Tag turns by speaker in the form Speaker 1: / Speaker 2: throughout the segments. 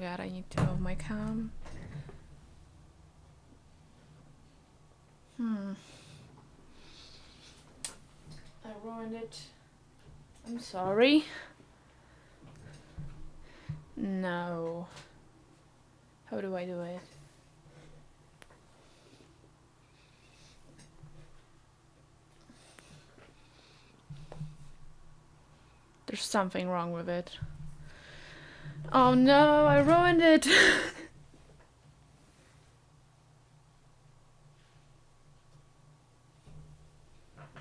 Speaker 1: god, I need to move my cam. I ruined it. I'm sorry. No. How do I do it? There's something wrong with it. Oh no, I ruined it!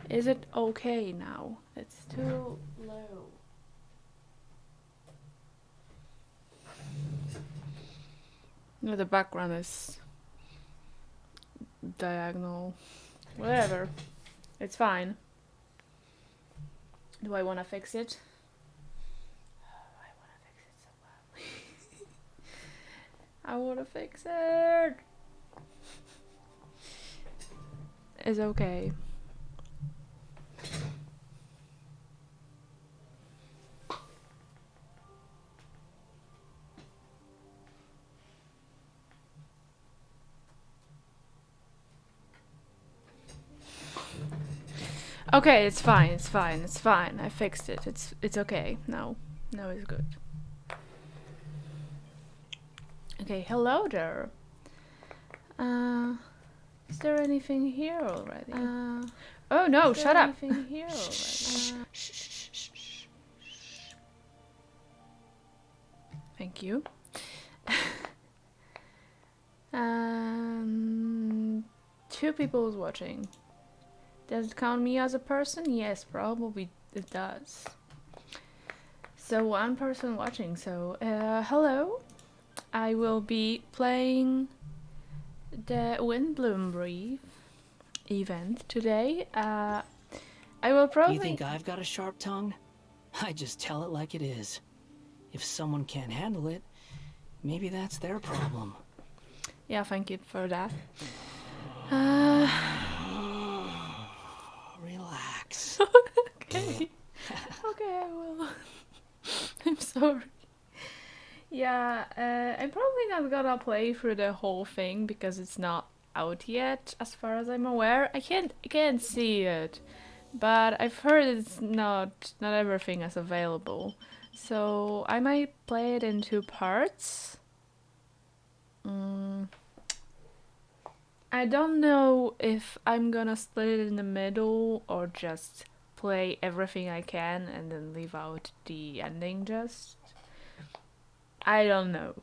Speaker 1: Is it okay now? It's too low. No, the background is diagonal. Whatever. It's fine. Do I want to fix it? Oh, I want to fix it so well. I want to fix it! It's okay. Okay, it's fine, it's fine, it's fine. I fixed it. It's okay. No, it's good. Okay, hello there. Is there anything here already? Oh no, shut up. Anything here already? Thank you. 2 people is watching. Does it count me as a person? Yes, probably it does. So 1 person watching. So hello. I will be playing the Windblume brief event today. I will probably...
Speaker 2: You think I've got a sharp tongue? I just tell it like it is. If someone can't handle it, maybe that's their problem.
Speaker 1: Yeah, thank you for that.
Speaker 2: Relax.
Speaker 1: Okay. Okay, I will. I'm sorry. Yeah, I'm probably not gonna play through the whole thing because it's not out yet, as far as I'm aware. I can't see it, but I've heard it's not everything is available. So I might play it in 2 parts. I don't know if I'm gonna split it in the middle or just play everything I can and then leave out the ending just. I don't know.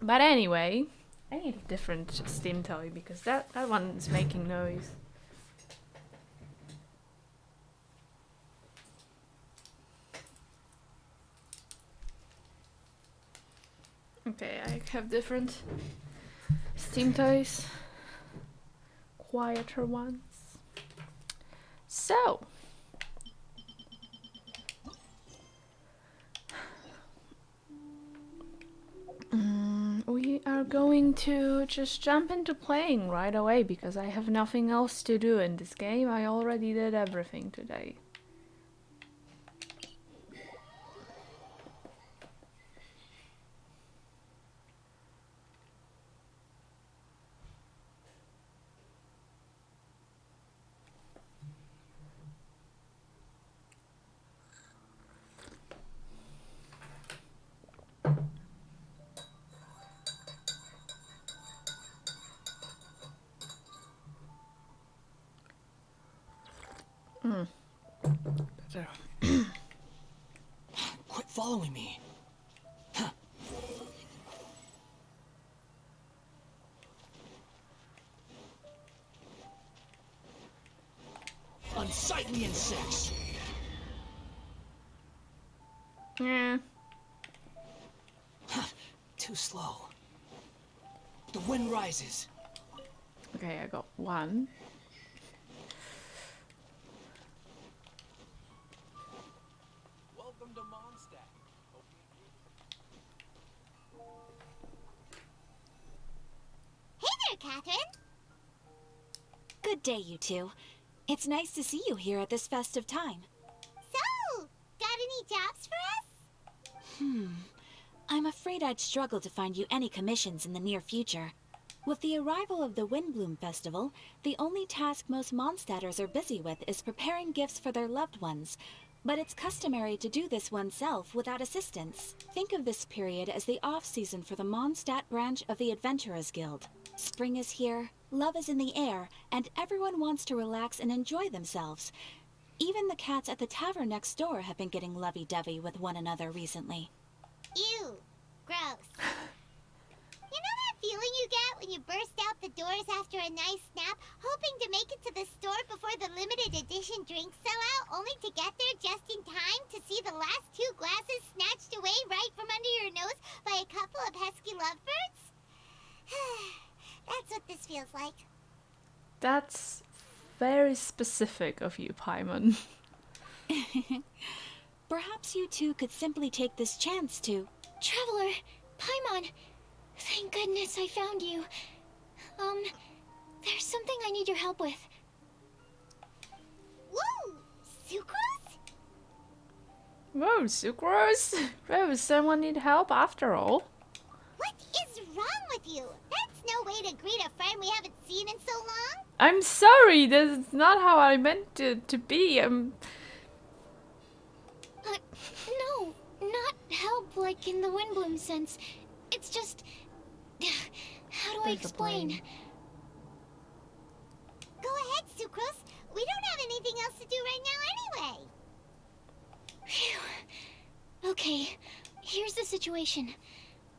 Speaker 1: But anyway, I need a different Steam toy because that one is making noise. Okay, I have different Steam toys. Quieter ones. So, we are going to just jump into playing right away because I have nothing else to do in this game. I already did everything today. Better.
Speaker 2: Quit following me. Unsightly insects.
Speaker 1: Yeah.
Speaker 2: Too slow. The wind rises.
Speaker 1: Okay, I got 1.
Speaker 2: Welcome to Mondstadt.
Speaker 3: Hey there, Catherine!
Speaker 4: Good day, you 2. It's nice to see you here at this festive time.
Speaker 3: So, got any jobs for us?
Speaker 4: I'm afraid I'd struggle to find you any commissions in the near future. With the arrival of the Windblume Festival, the only task most Mondstadters are busy with is preparing gifts for their loved ones. But it's customary to do this oneself without assistance. Think of this period as the off-season for the Mondstadt branch of the Adventurers Guild. Spring is here, love is in the air, and everyone wants to relax and enjoy themselves. Even the cats at the tavern next door have been getting lovey-dovey with one another recently.
Speaker 3: Ew. Gross. You know that feeling you get when you burst out the doors after a nice nap, hoping to make it to the store before the limited edition drinks sell out, only to get there just in time to see the last 2 glasses snatched away right from under your nose by a couple of pesky lovebirds? That's what this feels like.
Speaker 1: That's very specific of you, Paimon.
Speaker 4: Perhaps you two could simply take this chance to...
Speaker 5: Traveler, Paimon, thank goodness I found you. There's something I need your help with.
Speaker 3: Whoa! Sucrose?
Speaker 1: Whoa, Sucrose! Whoa, someone need help after all.
Speaker 3: What is wrong with you? That's no way to greet a friend we haven't seen in so long.
Speaker 1: I'm sorry, that's not how I meant it to be.
Speaker 5: No, not help like in the Windblume sense. It's just... How do I
Speaker 1: There's a
Speaker 5: explain?
Speaker 1: plane.
Speaker 3: Go ahead, Sucrose. We don't have anything else to do right now anyway.
Speaker 5: Phew. Okay, here's the situation.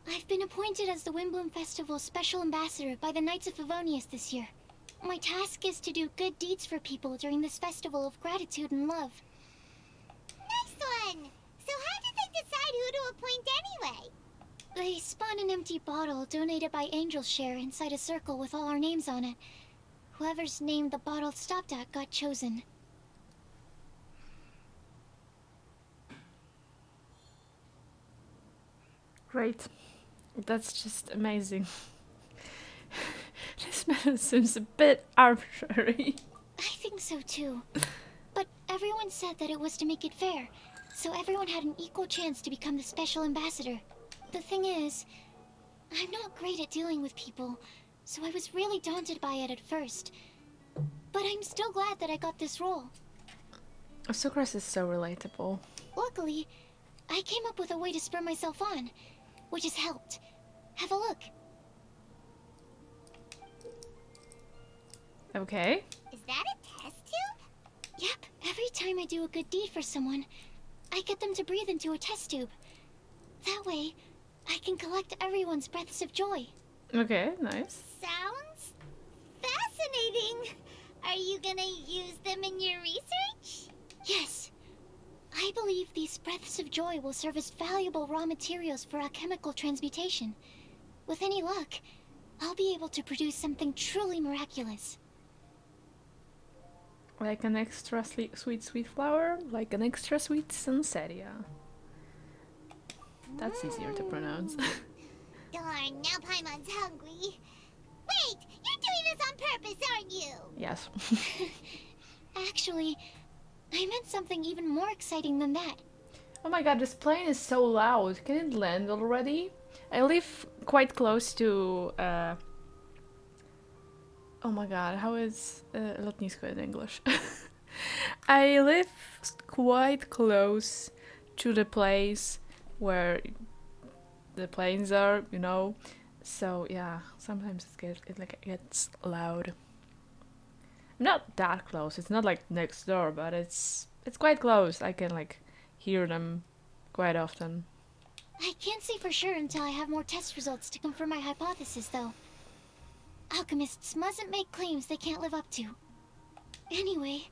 Speaker 5: I've been appointed as the Windblume Festival's special ambassador by the Knights of Favonius this year. My task is to do good deeds for people during this festival of gratitude and love.
Speaker 3: Nice one. So how did they decide who to appoint anyway?
Speaker 5: They spun an empty bottle donated by Angel's Share inside a circle with all our names on it. Whoever's name the bottle stopped at got chosen.
Speaker 1: Great. That's just amazing. This method seems a bit arbitrary.
Speaker 5: I think so too. But everyone said that it was to make it fair, so everyone had an equal chance to become the special ambassador. The thing is, I'm not great at dealing with people, so I was really daunted by it at first. But I'm still glad that I got this role.
Speaker 1: Sucrose is so relatable.
Speaker 5: Luckily, I came up with a way to spur myself on, which has helped. Have a look.
Speaker 1: Okay.
Speaker 3: Is that a test tube?
Speaker 5: Yep, every time I do a good deed for someone, I get them to breathe into a test tube. That way, I can collect everyone's breaths of joy.
Speaker 1: Okay, nice.
Speaker 3: Sounds fascinating. Are you gonna use them in your research?
Speaker 5: Yes. I believe these breaths of joy will serve as valuable raw materials for alchemical transmutation. With any luck, I'll be able to produce something truly miraculous.
Speaker 1: Like an extra sweet flower, like an extra sweet sunsetia. That's easier to pronounce.
Speaker 3: Darn, now Paimon's hungry. Wait, you're doing this on purpose, aren't you?
Speaker 1: Yes.
Speaker 5: Actually, I meant something even more exciting than that.
Speaker 1: Oh my god, this plane is so loud. Can it land already? I live quite close to... Oh my god, how is lotnisko in English? I live quite close to the place where the planes are, you know. So yeah, sometimes it gets loud. Not that close. It's not like next door, but it's quite close. I can like hear them quite often.
Speaker 5: I can't say for sure until I have more test results to confirm my hypothesis, though. Alchemists mustn't make claims they can't live up to. Anyway,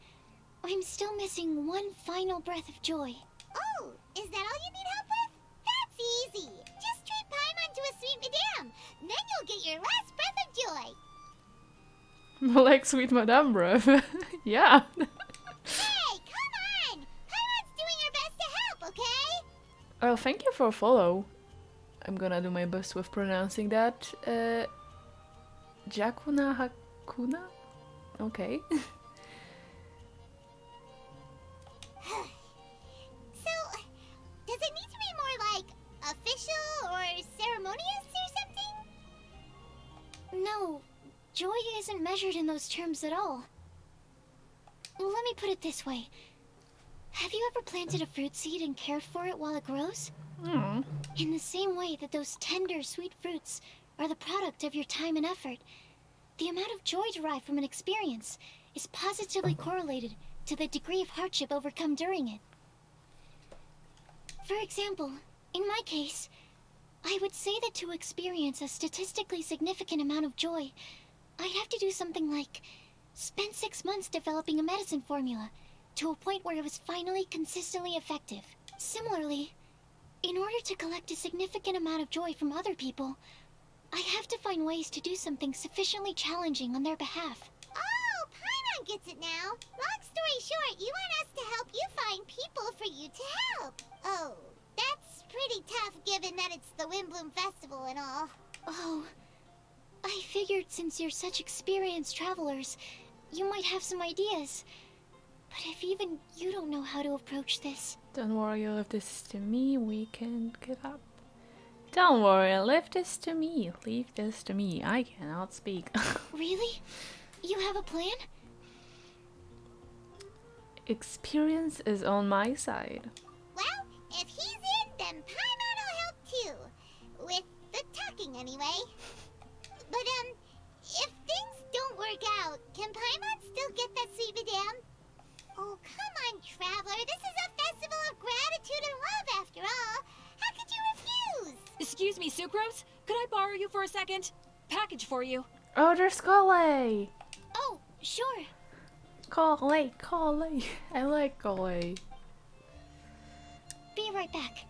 Speaker 5: I'm still missing one final breath of joy.
Speaker 3: Oh, is that all you need help with? That's easy. Just treat Paimon to a sweet madame. Then you'll get your last breath of joy.
Speaker 1: Like sweet Madame breath. Yeah.
Speaker 3: Hey, come on! Paimon's doing her best to help, okay?
Speaker 1: Oh, thank you for follow. I'm gonna do my best with pronouncing that. Jakuna Hakuna? Okay.
Speaker 3: So, does it need to be more like official or
Speaker 5: joy isn't measured in those terms at all. Let me put it this way. Have you ever planted a fruit seed and cared for it while it grows?
Speaker 1: Hmm.
Speaker 5: In the same way that those tender, sweet fruits are the product of your time and effort, the amount of joy derived from an experience is positively correlated to the degree of hardship overcome during it. For example, in my case, I would say that to experience a statistically significant amount of joy, I'd have to do something like spend 6 months developing a medicine formula to a point where it was finally consistently effective. Similarly, in order to collect a significant amount of joy from other people, I have to find ways to do something sufficiently challenging on their behalf.
Speaker 3: Oh, Paimon gets it now. Long story short, you want us to help you find people for you to help. Oh, that's pretty tough given that it's the Windblume Festival and all.
Speaker 5: Oh, I figured since you're such experienced travelers, you might have some ideas. But if even you don't know how to approach this...
Speaker 1: Don't worry, leave this to me. We can give up. Don't worry, leave this to me. Leave this to me. I cannot speak.
Speaker 5: Really? You have a plan?
Speaker 1: Experience is on my side.
Speaker 3: Well, if he's in, then Paimon will help too. With the talking, anyway. But, if things don't work out, can Paimon still get that sweet madame? Oh, come on, Traveler. This is a festival of gratitude and love, after all. How could you refuse?
Speaker 4: Excuse me, Sucrose? Could I borrow you for a second? Package for you.
Speaker 1: Oh, there's Kale!
Speaker 5: Oh, sure.
Speaker 1: Kale. I like Kale.
Speaker 5: Be right back.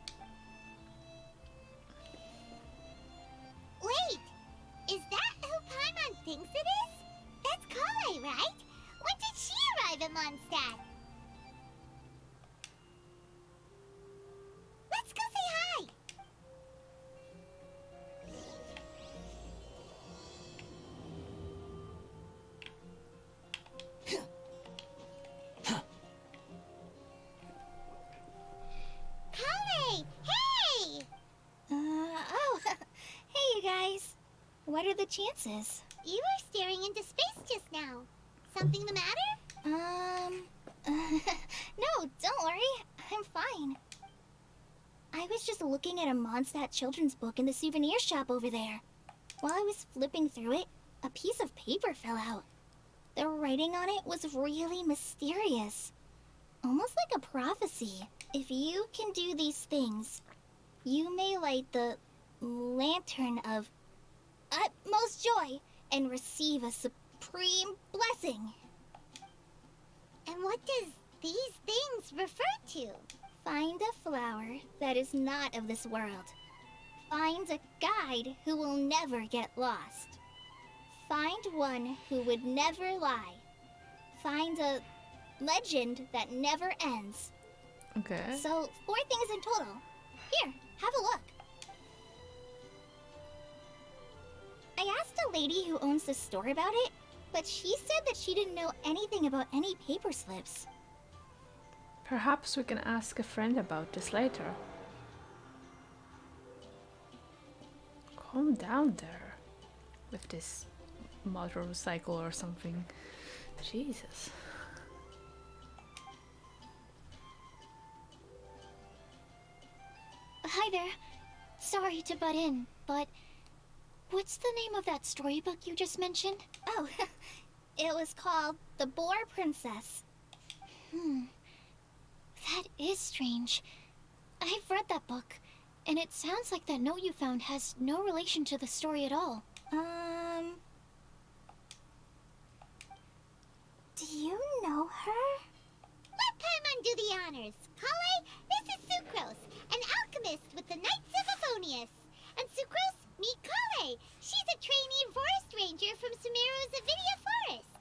Speaker 3: Wait, is that who Paimon thinks it is? That's Kale, right? When did she arrive at Mondstadt? Let's go say hi. Kale, hey!
Speaker 5: Oh, hey you guys. What are the chances?
Speaker 3: You were staring into space just now. Something the matter?
Speaker 5: No, don't worry. I'm fine. I was just looking at a Mondstadt children's book in the souvenir shop over there. While I was flipping through it, a piece of paper fell out. The writing on it was really mysterious. Almost like a prophecy. If you can do these things, you may light the lantern of utmost joy and receive a supreme blessing.
Speaker 3: And what does these things refer to?
Speaker 5: Find a flower that is not of this world. Find a guide who will never get lost. Find one who would never lie. Find a legend that never ends.
Speaker 1: Okay.
Speaker 5: So, 4 things in total. Here, have a look. I asked a lady who owns the store about it, but she said that she didn't know anything about any paper slips.
Speaker 1: Perhaps we can ask a friend about this later. Calm down there with this motorcycle or something. Jesus.
Speaker 5: Hi there. Sorry to butt in, but what's the name of that storybook you just mentioned? Oh, it was called The Boar Princess. That is strange. I've read that book, and it sounds like that note you found has no relation to the story at all. Do you know her?
Speaker 3: Let Paimon do the honors. Kale, this is Sucrose, an alchemist with the Knights of Favonius. And Sucrose, meet Kale. She's a trainee forest ranger from Sumeru's Avidia Forest.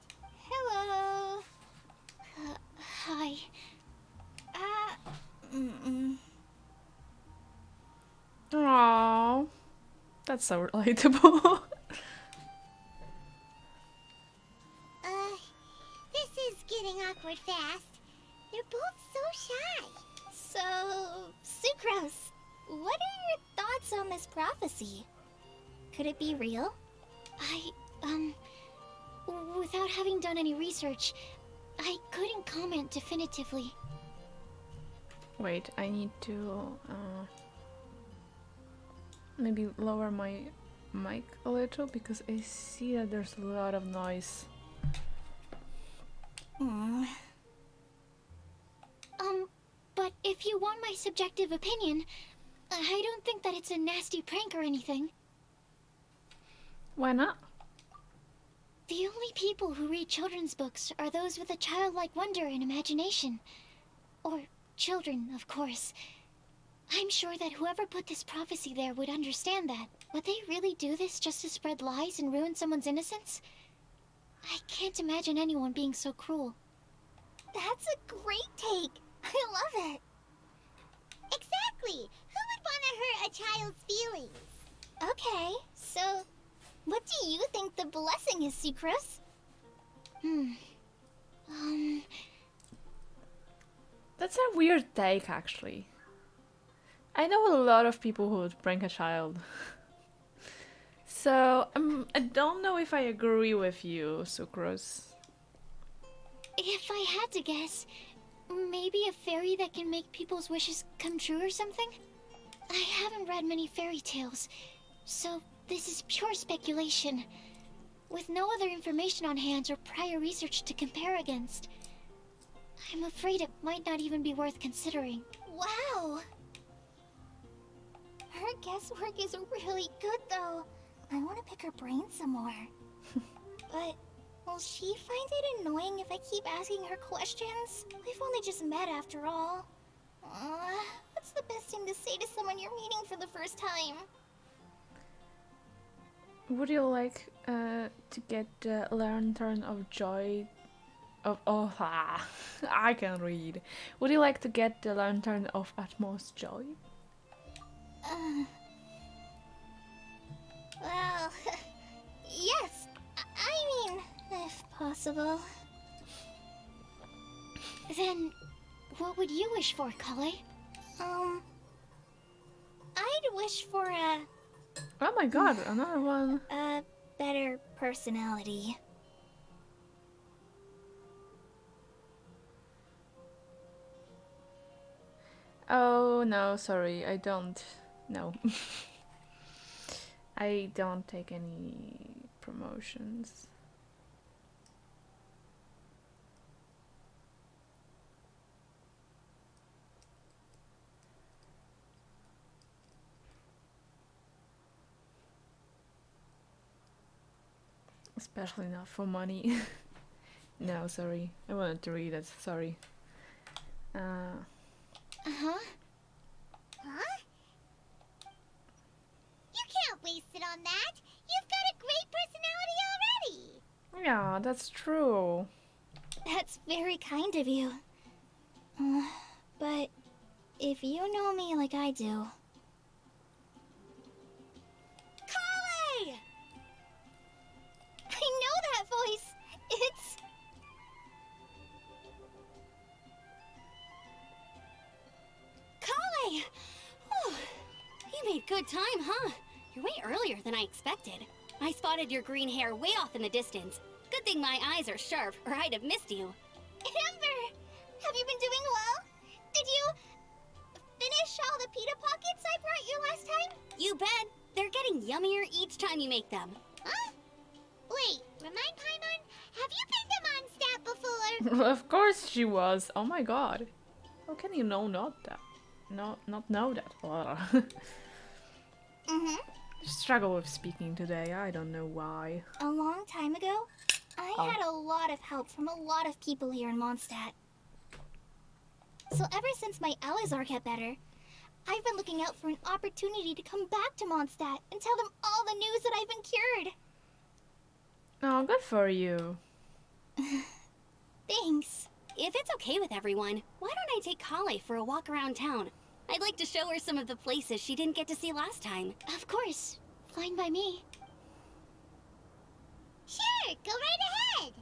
Speaker 5: Hello. Hi.
Speaker 1: Aww. That's so relatable.
Speaker 3: This is getting awkward fast. They're both so shy.
Speaker 5: So, Sucrose, what are your thoughts on this prophecy? Could it be real? without having done any research, I couldn't comment definitively.
Speaker 1: Wait, I need to maybe lower my mic a little because I see that there's a lot of noise.
Speaker 5: But if you want my subjective opinion, I don't think that it's a nasty prank or anything.
Speaker 1: Why not?
Speaker 5: The only people who read children's books are those with a childlike wonder and imagination. Or children, of course. I'm sure that whoever put this prophecy there would understand that. Would they really do this just to spread lies and ruin someone's innocence? I can't imagine anyone being so cruel.
Speaker 3: That's a great take. I love it. Exactly. Who would want to hurt a child's feelings? Okay, so what do you think the blessing is, Sucrose?
Speaker 1: That's a weird take, actually. I know a lot of people who would prank a child. So, I don't know if I agree with you, Sucrose.
Speaker 5: If I had to guess, maybe a fairy that can make people's wishes come true or something? I haven't read many fairy tales, so this is pure speculation, with no other information on hand or prior research to compare against. I'm afraid it might not even be worth considering.
Speaker 3: Wow! Her guesswork is really good, though. I want to pick her brain some more. But will she find it annoying if I keep asking her questions? We've only just met after all. What's the best thing to say to someone you're meeting for the first time?
Speaker 1: Would you like to get the Lantern of Joy? I can read. Would you like to get the Lantern of Utmost Joy?
Speaker 3: Well, yes. I mean, if possible.
Speaker 5: Then, what would you wish for, Kale?
Speaker 3: I'd wish for
Speaker 1: Oh my god, another one.
Speaker 3: a better personality.
Speaker 1: Oh no, sorry, I don't. No. I don't take any promotions. Especially not for money. No, sorry. I wanted to read it, sorry.
Speaker 5: Uh-huh.
Speaker 3: Huh? You can't waste it on that. You've got a great personality already.
Speaker 1: Yeah, that's true.
Speaker 3: That's very kind of you. But if you know me like I do... Kale! I know that voice. It's...
Speaker 6: Kale! Whew. You made good time, huh? You're way earlier than I expected. I spotted your green hair way off in the distance. Good thing my eyes are sharp, or I'd have missed you.
Speaker 3: Amber! Have you been doing well? Did you finish all the pita pockets I brought you last time?
Speaker 6: You bet. They're getting yummier each time you make them.
Speaker 3: Huh? Wait, remind Paimon, have you been to Mondstadt before?
Speaker 1: Of course she was. Oh my god. How can you know not that? Not know that?
Speaker 3: Mm-hmm.
Speaker 1: Struggle with speaking today. I don't know why.
Speaker 3: A long time ago, I had a lot of help from a lot of people here in Mondstadt. So ever since my Alizar got better, I've been looking out for an opportunity to come back to Mondstadt and tell them all the news that I've been cured.
Speaker 1: Oh, good for you.
Speaker 3: Thanks.
Speaker 6: If it's okay with everyone, why don't I take Kale for a walk around town? I'd like to show her some of the places she didn't get to see last time.
Speaker 5: Of course. Fine by me.
Speaker 3: Sure, go right ahead.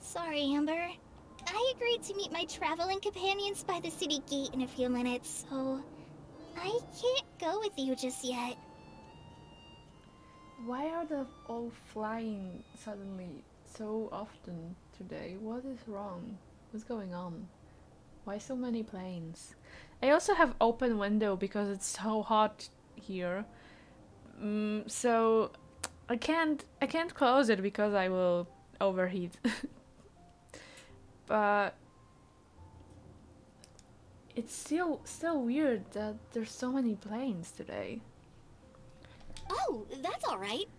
Speaker 3: Sorry, Amber. I agreed to meet my traveling companions by the city gate in a few minutes, so
Speaker 5: I can't go with you just yet.
Speaker 1: Why are they all flying suddenly so often today? What is wrong? What's going on? Why so many planes? I also have open window because it's so hot here. So I can't close it because I will overheat. But it's still weird that there's so many planes today.
Speaker 6: Oh, that's alright.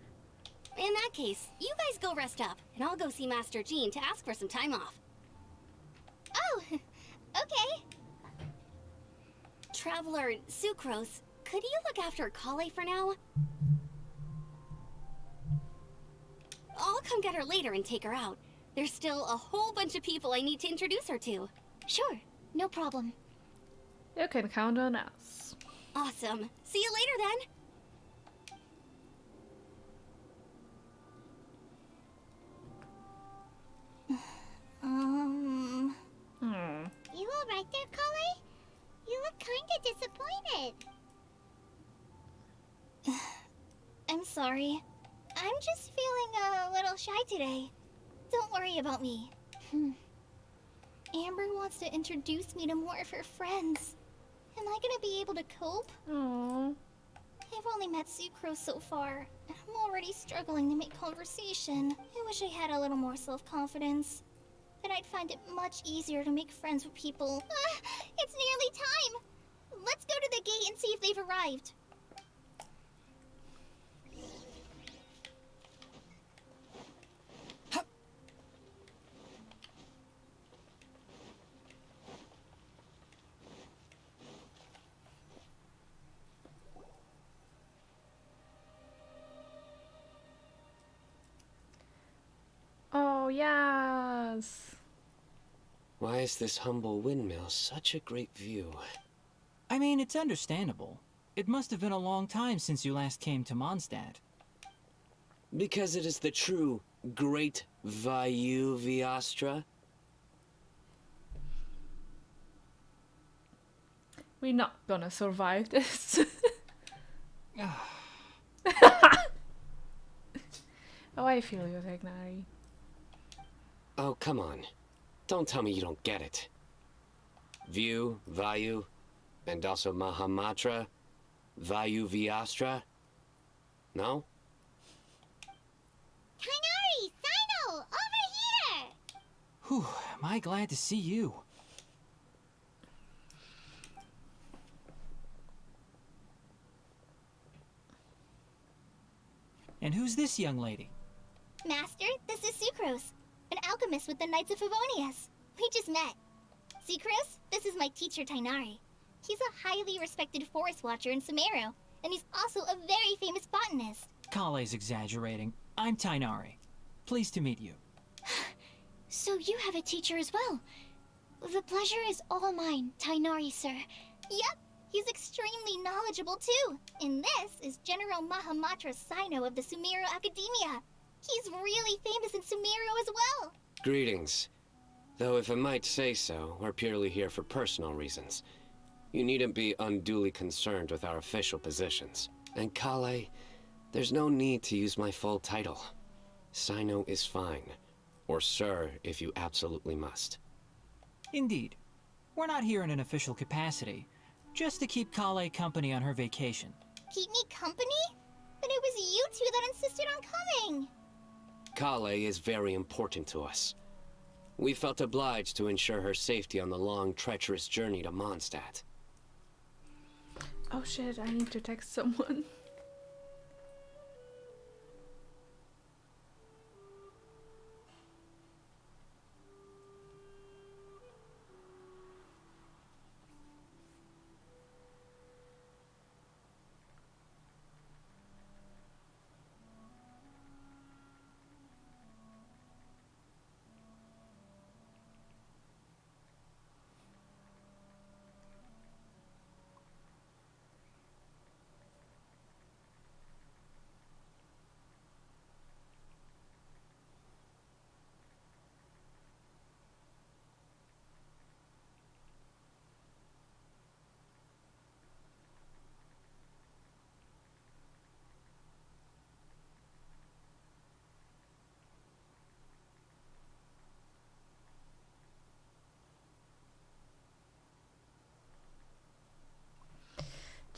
Speaker 6: In that case, you guys go rest up, and I'll go see Master Jean to ask for some time off.
Speaker 5: Oh, okay.
Speaker 6: Traveler Sucrose, could you look after Kale for now? I'll come get her later and take her out. There's still a whole bunch of people I need to introduce her to.
Speaker 5: Sure, no problem.
Speaker 1: You can count on us.
Speaker 6: Awesome. See you later then.
Speaker 3: You alright there, Kale? You look kinda disappointed.
Speaker 5: I'm sorry. I'm just feeling a little shy today. Don't worry about me. Amber wants to introduce me to more of her friends. Am I gonna be able to cope?
Speaker 1: Aww.
Speaker 5: I've only met Sucrose so far, and I'm already struggling to make conversation. I wish I had a little more self-confidence. Then I'd find it much easier to make friends with people. It's nearly time! Let's go to the gate and see if they've arrived.
Speaker 1: Oh, yes!
Speaker 7: Why is this humble windmill such a great view?
Speaker 2: I mean, it's understandable. It must have been a long time since you last came to Mondstadt.
Speaker 7: Because it is the true Great Vayu Viastra?
Speaker 1: We're not gonna survive this. Oh, I feel you, Tegnari.
Speaker 7: Oh, come on. Don't tell me you don't get it. View, Vayu, and also Mahamatra, Vayu Viastra? No?
Speaker 3: Kainari! Sino! Over here!
Speaker 2: Whew, am I glad to see you. And who's this young lady?
Speaker 5: Master, this is Sucrose, an alchemist with the Knights of Favonius. We just met. Sucrose, this is my teacher Tainari. He's a highly respected forest watcher in Sumeru, and he's also a very famous botanist.
Speaker 2: Kale's exaggerating. I'm Tainari. Pleased to meet you.
Speaker 5: So you have a teacher as well. The pleasure is all mine, Tainari, sir. Yep, he's extremely knowledgeable too. And this is General Mahamatra Sino of the Sumeru Academia. He's really famous in Sumeru as well.
Speaker 7: Greetings. Though if I might say so, we're purely here for personal reasons. You needn't be unduly concerned with our official positions. And Kale, there's no need to use my full title. Sino is fine. Or sir, if you absolutely must.
Speaker 2: Indeed. We're not here in an official capacity, just to keep Kale company on her vacation.
Speaker 5: Keep me company? But it was you two that insisted on coming.
Speaker 7: Kale is very important to us. We felt obliged to ensure her safety on the long, treacherous journey to Mondstadt.
Speaker 1: Oh shit, I need to text someone.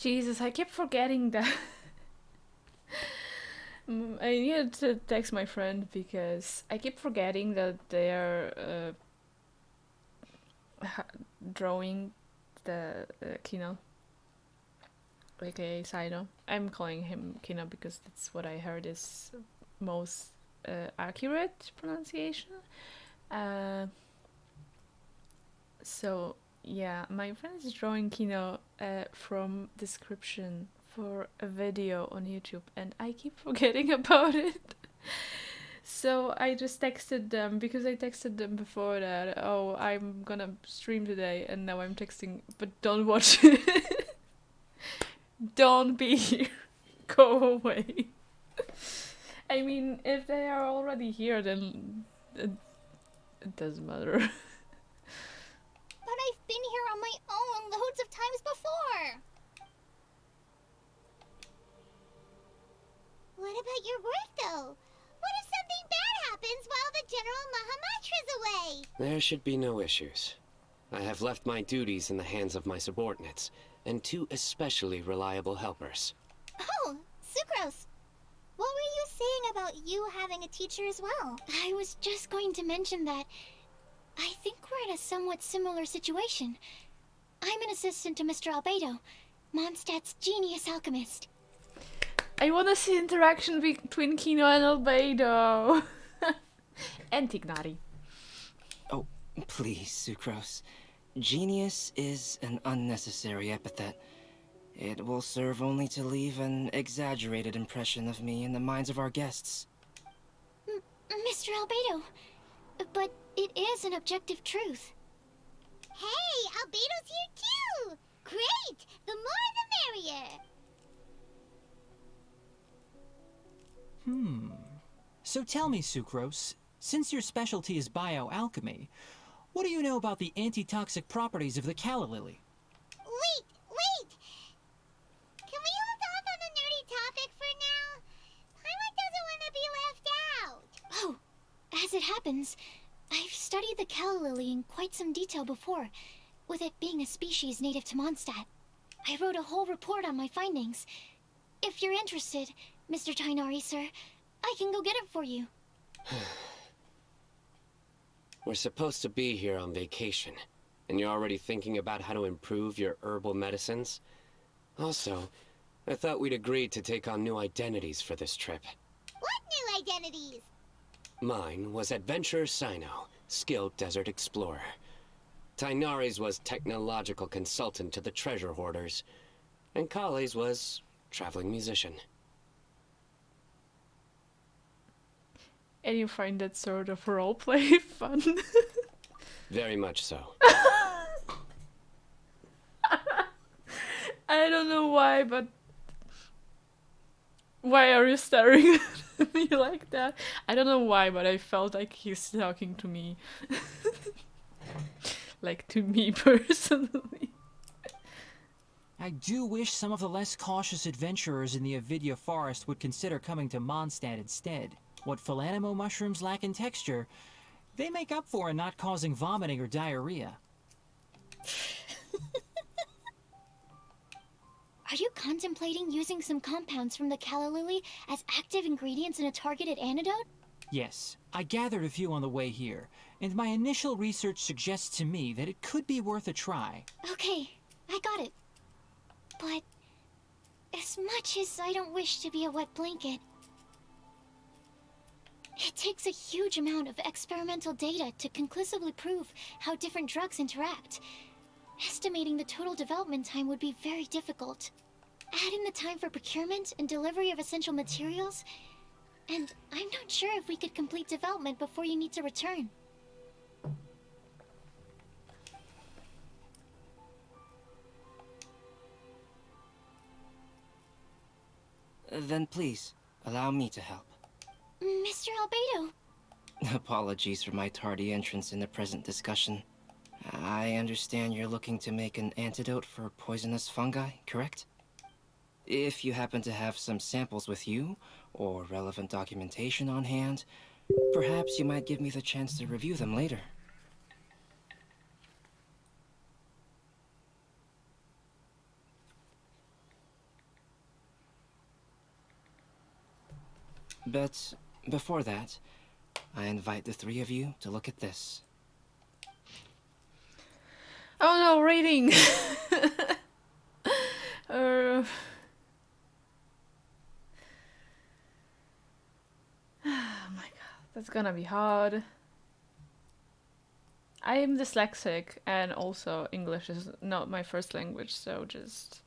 Speaker 1: Jesus, I keep forgetting that. I needed to text my friend because I keep forgetting that they're drawing the Kino, aka Sino. I'm calling him Kino because that's what I heard is most accurate pronunciation. So yeah, my friend is drawing Kino from description for a video on YouTube, and I keep forgetting about it. So I just texted them because I texted them before that. Oh, I'm gonna stream today, and now I'm texting, but don't watch it. Don't be here. Go away. I mean, if they are already here, then it doesn't matter.
Speaker 3: But I've been here on my own loads of times before. What about your work, though? What if something bad happens while the General Mahamatra's away?
Speaker 7: There should be no issues. I have left my duties in the hands of my subordinates, and 2 especially reliable helpers.
Speaker 3: Oh, Sucrose. What were you saying about you having a teacher as well?
Speaker 5: I was just going to mention that I think we're in a somewhat similar situation. I'm an assistant to Mr. Albedo, Mondstadt's genius alchemist.
Speaker 1: I want to see interaction between Kino and Albedo. And Tignari.
Speaker 2: Oh, please, Sucrose. Genius is an unnecessary epithet. It will serve only to leave an exaggerated impression of me in the minds of our guests.
Speaker 5: Mr. Albedo, but it is an objective truth.
Speaker 3: Hey, Albedo's here too! Great! The more the merrier!
Speaker 8: So tell me, Sucrose, since your specialty is bioalchemy, what do you know about the antitoxic properties of the calla lily?
Speaker 3: Wait! Can we hold off on the nerdy topic for now? Paimon doesn't want to be left out.
Speaker 5: Oh, as it happens, I've studied the calla lily in quite some detail before, with it being a species native to Mondstadt. I wrote a whole report on my findings. If you're interested, Mr. Tainari, sir, I can go get it for you.
Speaker 7: We're supposed to be here on vacation, and you're already thinking about how to improve your herbal medicines? Also, I thought we'd agreed to take on new identities for this trip.
Speaker 3: What new identities?
Speaker 7: Mine was Adventurer Sino, skilled desert explorer. Tainari's was technological consultant to the treasure hoarders, and Kale's was traveling musician.
Speaker 1: And you find that sort of roleplay fun?
Speaker 7: Very much so.
Speaker 1: I don't know why, but why are you staring at me like that? I don't know why, but I felt like he's talking to me. Like to me personally.
Speaker 8: I do wish some of the less cautious adventurers in the Avidya forest would consider coming to Mondstadt instead. What Philanimo mushrooms lack in texture, they make up for in not causing vomiting or diarrhea.
Speaker 5: Are you contemplating using some compounds from the calla lily as active ingredients in a targeted antidote?
Speaker 8: Yes, I gathered a few on the way here, and my initial research suggests to me that it could be worth a try.
Speaker 5: Okay, I got it. But as much as I don't wish to be a wet blanket, it takes a huge amount of experimental data to conclusively prove how different drugs interact. Estimating the total development time would be very difficult. Add in the time for procurement and delivery of essential materials, and I'm not sure if we could complete development before you need to return.
Speaker 2: Then please, allow me to help.
Speaker 5: Mr. Albedo.
Speaker 2: Apologies for my tardy entrance in the present discussion. I understand you're looking to make an antidote for poisonous fungi, correct? If you happen to have some samples with you, or relevant documentation on hand, perhaps you might give me the chance to review them later. But before that, I invite the three of you to look at this.
Speaker 1: Oh no, reading! uh... Oh my god, that's gonna be hard. I am dyslexic and also English is not my first language, so just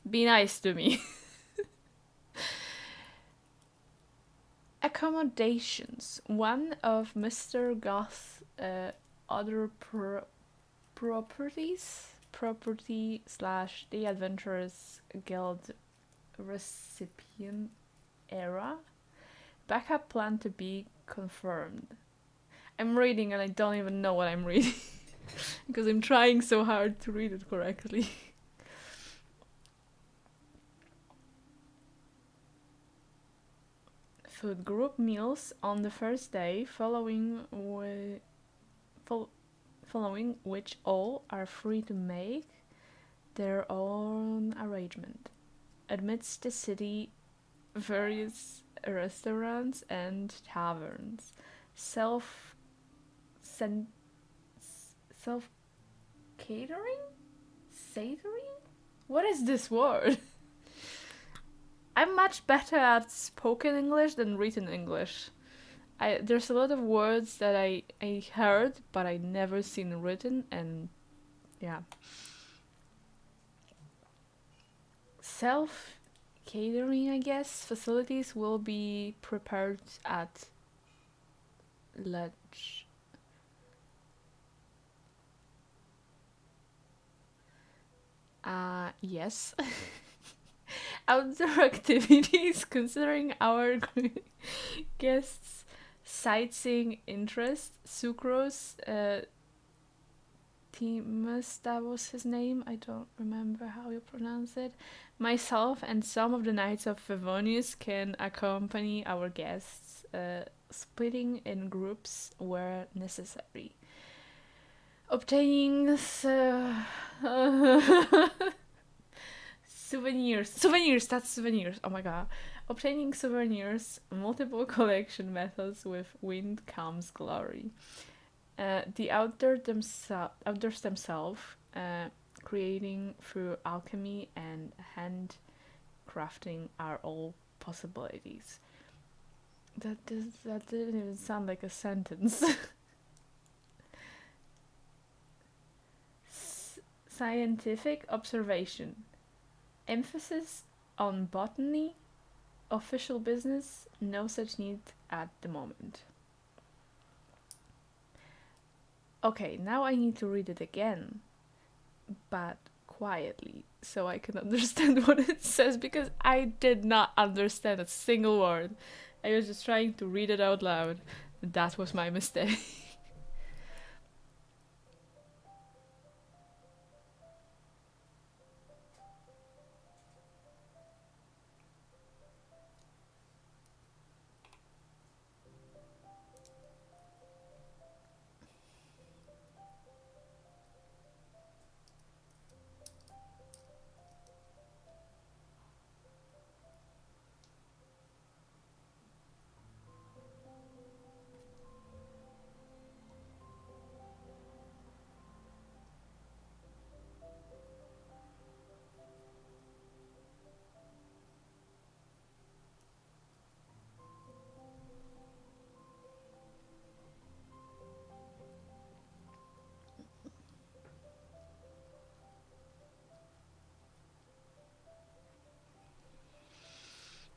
Speaker 1: be nice to me. Accommodations. One of Mr. Goth's other property slash the Adventurers Guild recipient era. Backup plan to be confirmed. I'm reading and I don't even know what I'm reading because I'm trying so hard to read it correctly. Food group meals on the first day, following which all are free to make their own arrangement. Amidst the city, various restaurants and taverns, self catering? Satering? What is this word? I'm much better at spoken English than written English. There's a lot of words that I heard, but I never seen written, and yeah. Self-catering, I guess, facilities will be prepared at lunch. Yes. Outdoor activities, considering our guests' sightseeing interest. Sucrose, Timus, that was his name. I don't remember how you pronounce it. Myself and some of the Knights of Favonius can accompany our guests, splitting in groups where necessary. Obtaining souvenirs, that's souvenirs, oh my god. Obtaining souvenirs, multiple collection methods with wind comes glory. The outdoors themselves, creating through alchemy and handcrafting are all possibilities. That didn't even sound like a sentence. Scientific observation. Emphasis on botany. Official business, no such need at the moment. Okay, now I need to read it again, but quietly, so I can understand what it says, because I did not understand a single word. I was just trying to read it out loud. That was my mistake.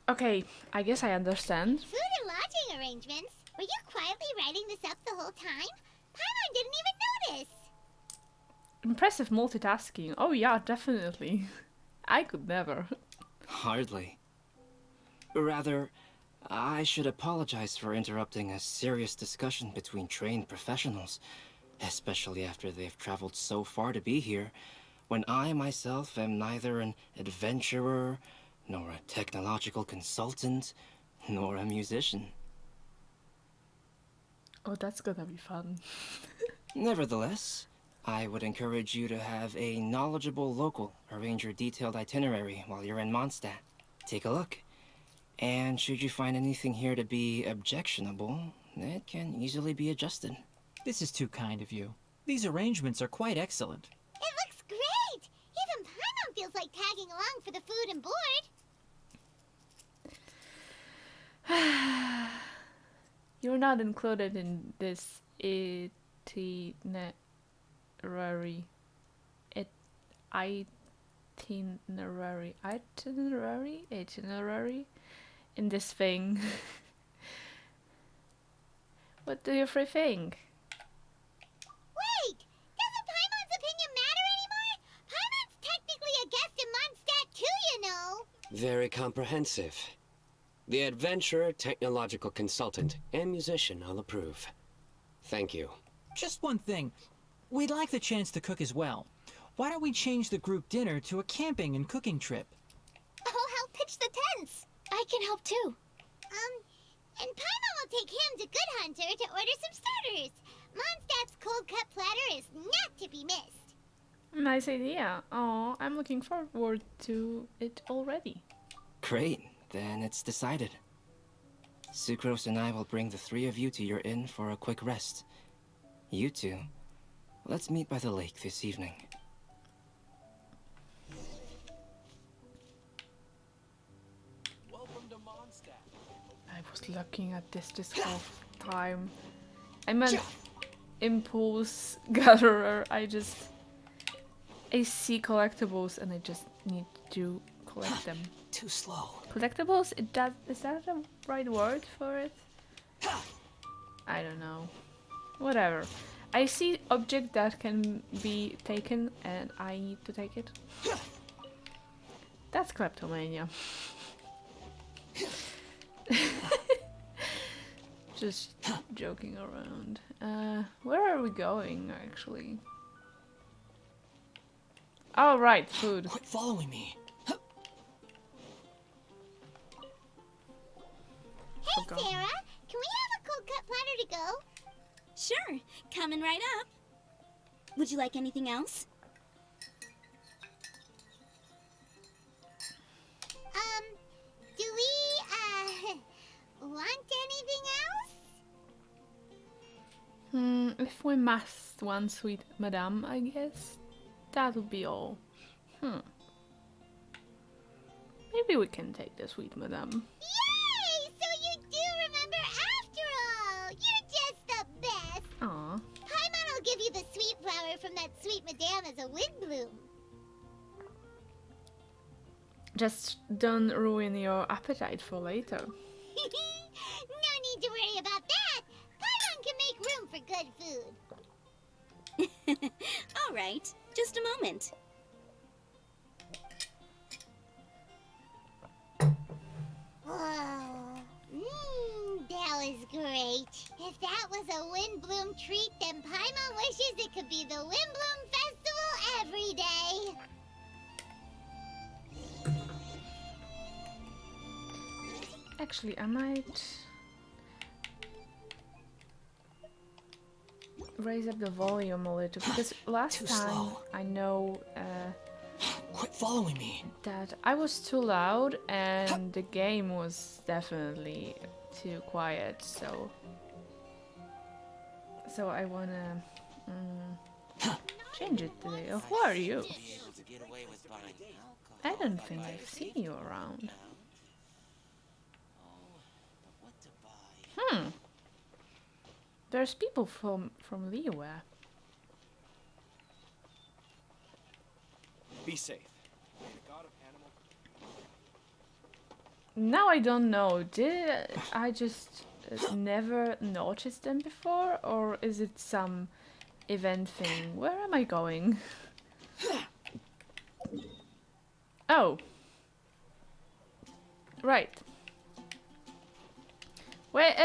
Speaker 1: Okay, I guess I understand.
Speaker 3: Food and lodging arrangements? Were you quietly writing this up the whole time? Paimon didn't even notice!
Speaker 1: Impressive multitasking. Oh yeah, definitely. I could never.
Speaker 2: Hardly. Rather, I should apologize for interrupting a serious discussion between trained professionals, especially after they've traveled so far to be here, when I myself am neither an adventurer, nor a technological consultant, nor a musician.
Speaker 1: Oh, that's gonna be fun.
Speaker 2: Nevertheless, I would encourage you to have a knowledgeable local arrange your detailed itinerary while you're in Mondstadt. Take a look. And should you find anything here to be objectionable, it can easily be adjusted.
Speaker 8: This is too kind of you. These arrangements are quite excellent.
Speaker 3: It looks great! Even Paimon feels like tagging along for the food and board.
Speaker 1: You're not included in this itinerary. Itinerary in this thing. What do you three think?
Speaker 3: Wait! Doesn't Paimon's opinion matter anymore? Paimon's technically a guest in Mondstadt too, you know!
Speaker 7: Very comprehensive. The adventurer, technological consultant, and musician all approve. Thank you.
Speaker 8: Just one thing. We'd like the chance to cook as well. Why don't we change the group dinner to a camping and cooking trip?
Speaker 5: I'll help pitch the tents. I can help too.
Speaker 3: And Paimon will take him to Good Hunter to order some starters. Mondstadt's cold cut platter is not to be missed.
Speaker 1: Nice idea. Oh, I'm looking forward to it already.
Speaker 2: Great, then it's decided. Sucrose and I will bring the three of you to your inn for a quick rest. You two, let's meet by the lake this evening.
Speaker 8: Welcome to Mondstadt.
Speaker 1: I was looking at this whole time. I'm an impulse gatherer. I see collectibles and I just need to collect them.
Speaker 8: Too slow.
Speaker 1: Collectibles? Is that the right word for it? I don't know. Whatever. I see object that can be taken and I need to take it. That's kleptomania. Just joking around. Where are we going actually? Oh right, food.
Speaker 8: Quit following me.
Speaker 3: Hey,
Speaker 1: Forgot.
Speaker 3: Sarah! Can we have a cold cut platter to go?
Speaker 6: Sure, coming right up. Would you like anything else?
Speaker 3: Do we, want anything else?
Speaker 1: If we must one sweet madame, I guess that would be all. Maybe we can take the sweet madame.
Speaker 3: Yay! So you do remember after all! You're just the best!
Speaker 1: Aw.
Speaker 3: Paimon will give you the sweet flower from that sweet madame as a Windblume.
Speaker 1: Just don't ruin your appetite for later.
Speaker 3: No need to worry about that! Paimon can make room for good food.
Speaker 6: All right, just a moment.
Speaker 3: Whoa. That was great. If that was a Windblume treat, then Paimon wishes it could be the Windblume Festival every day.
Speaker 1: Actually, I might raise up the volume a little because last
Speaker 8: Too
Speaker 1: time
Speaker 8: slow.
Speaker 1: I know
Speaker 8: Quit following me.
Speaker 1: that I was too loud and the game was definitely too quiet, so I wanna change it today. Oh, who are you? I don't think I've seen you around. There's people from Liyue.
Speaker 9: Be safe.
Speaker 1: Now I don't know. Did I just never noticed them before, or is it some event thing? Where am I going? Oh. Right. Wait,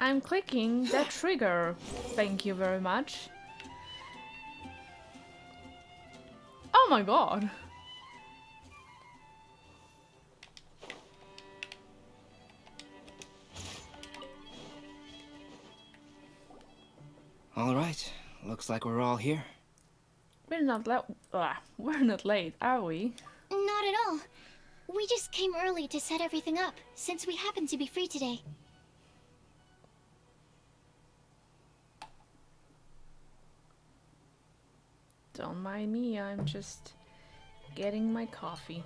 Speaker 1: I'm clicking that trigger. Thank you very much. Oh my god.
Speaker 2: All right, looks like we're all here.
Speaker 1: We're not late, are we?
Speaker 5: Not at all. We just came early to set everything up, since we happen to be free today.
Speaker 1: Don't mind me, I'm just getting my coffee.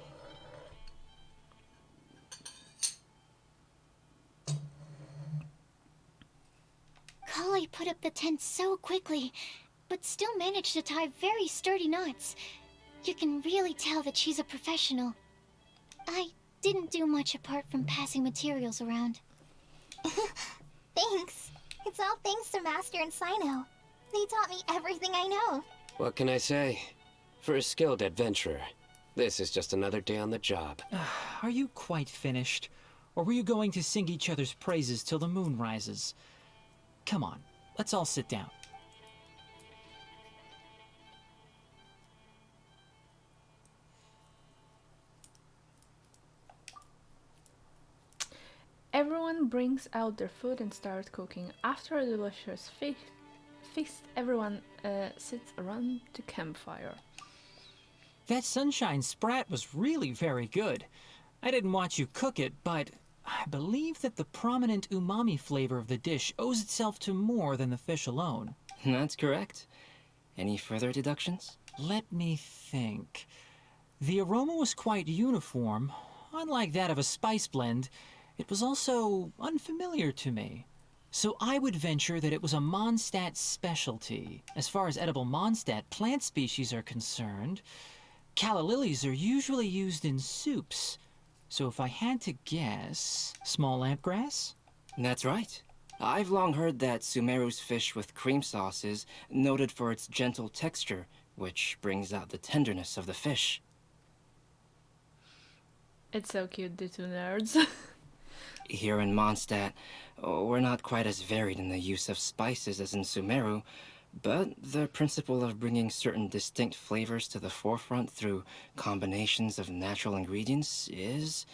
Speaker 5: Kali put up the tent so quickly, but still managed to tie very sturdy knots. You can really tell that she's a professional. I didn't do much apart from passing materials around.
Speaker 3: Thanks. It's all thanks to Master and Sino. They taught me everything I know.
Speaker 7: What can I say? For a skilled adventurer, this is just another day on the job.
Speaker 8: Are you quite finished? Or were you going to sing each other's praises till the moon rises? Come on, let's all sit down.
Speaker 1: Everyone brings out their food and starts cooking. After a delicious feast, everyone sits around the campfire.
Speaker 8: That sunshine sprat was really very good. I didn't watch you cook it, but I believe that the prominent umami flavor of the dish owes itself to more than the fish alone.
Speaker 2: That's correct. Any further deductions?
Speaker 8: Let me think. The aroma was quite uniform. Unlike that of a spice blend, it was also unfamiliar to me. So I would venture that it was a Mondstadt specialty. As far as edible Mondstadt plant species are concerned, calla lilies are usually used in soups. So if I had to guess, small lampgrass?
Speaker 2: That's right. I've long heard that Sumeru's fish with cream sauce is noted for its gentle texture, which brings out the tenderness of the fish.
Speaker 1: It's so cute, the two nerds.
Speaker 2: Here in Mondstadt, we're not quite as varied in the use of spices as in Sumeru, but the principle of bringing certain distinct flavors to the forefront through combinations of natural ingredients is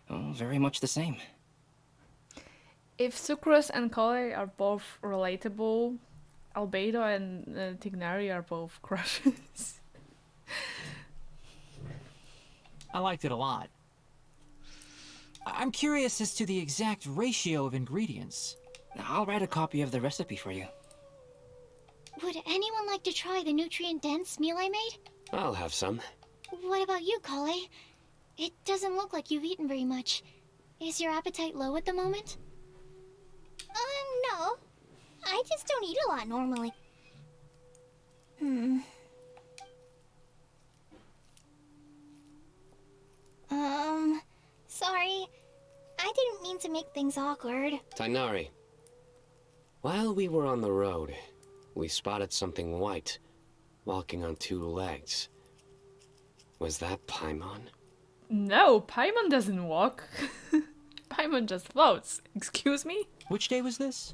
Speaker 2: very much the same.
Speaker 1: If Sucrose and Kale are both relatable, Albedo and Tignari are both crushes.
Speaker 8: I liked it a lot. I'm curious as to the exact ratio of ingredients.
Speaker 2: I'll write a copy of the recipe for you.
Speaker 5: Would anyone like to try the nutrient-dense meal I made?
Speaker 7: I'll have some.
Speaker 5: What about you, Kale? It doesn't look like you've eaten very much. Is your appetite low at the moment?
Speaker 3: No. I just don't eat a lot normally. Sorry. I didn't mean to make things awkward.
Speaker 7: Tainari, while we were on the road, we spotted something white, walking on two legs. Was that Paimon?
Speaker 1: No, Paimon doesn't walk. Paimon just floats. Excuse me?
Speaker 8: Which day was this?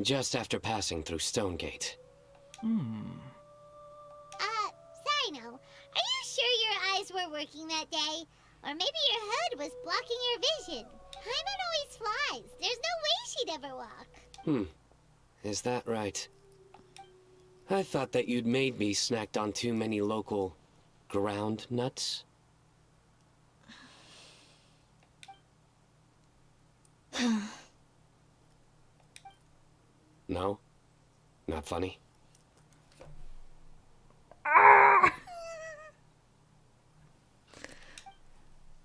Speaker 7: Just after passing through Stonegate.
Speaker 3: Sino, are you sure your eyes were working that day? Or maybe your hood was blocking your vision? Paimon always flies. There's no way she'd ever walk.
Speaker 7: Is that right? I thought that you'd made me snacked on too many local ground nuts. No? Not funny?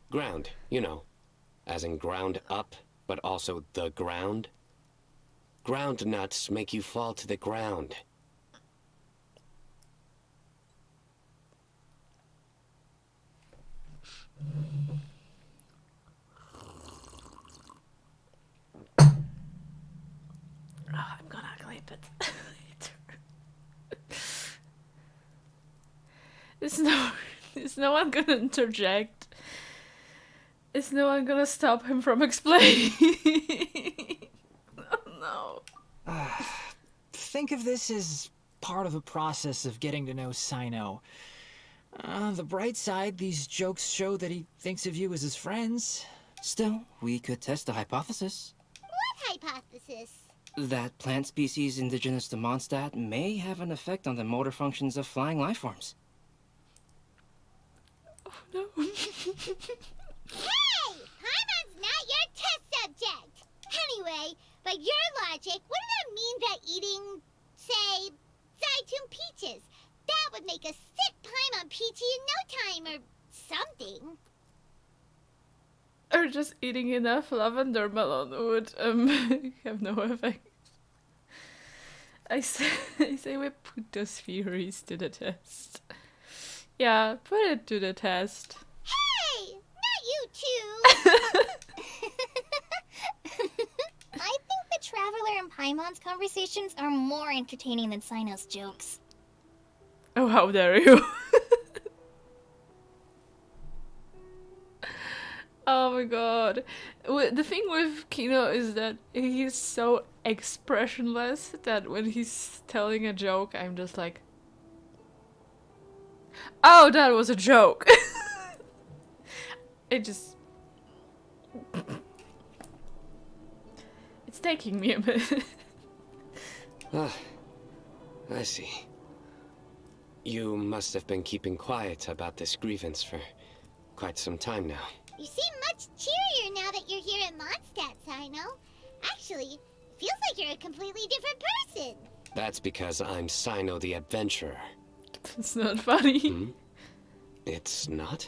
Speaker 7: Ground, you know. As in ground up, but also the ground. Ground nuts make you fall to the ground.
Speaker 1: I'm gonna clip it later. Is no one gonna interject? Is no one gonna stop him from explaining? Oh no.
Speaker 8: Think of this as part of the process of getting to know Sino. The bright side, these jokes show that he thinks of you as his friends.
Speaker 2: Still, we could test a hypothesis.
Speaker 3: What hypothesis?
Speaker 2: That plant species indigenous to Mondstadt may have an effect on the motor functions of flying lifeforms.
Speaker 1: no.
Speaker 3: Hey! Paimon's not your test subject! Anyway, by your logic, wouldn't that mean that eating, say, Zaitun peaches, that would make a sick Paimon peachy in no time, or something?
Speaker 1: Or just eating enough lavender melon would have no effect. I say we put those theories to the test. Yeah, put it to the test.
Speaker 3: Hey! Not you two!
Speaker 5: I think the Traveler and Paimon's conversations are more entertaining than Sino's jokes.
Speaker 1: Oh, how dare you! Oh my god. The thing with Kino is that he's so expressionless that when he's telling a joke, I'm just like, oh, that was a joke. It just... It's taking me a minute.
Speaker 7: Ah, I see. You must have been keeping quiet about this grievance for quite some time now.
Speaker 3: You seem much cheerier now that you're here at Mondstadt, Sino. Actually, it feels like you're a completely different person.
Speaker 7: That's because I'm Sino the Adventurer.
Speaker 1: It's not funny.
Speaker 7: Hmm? It's not?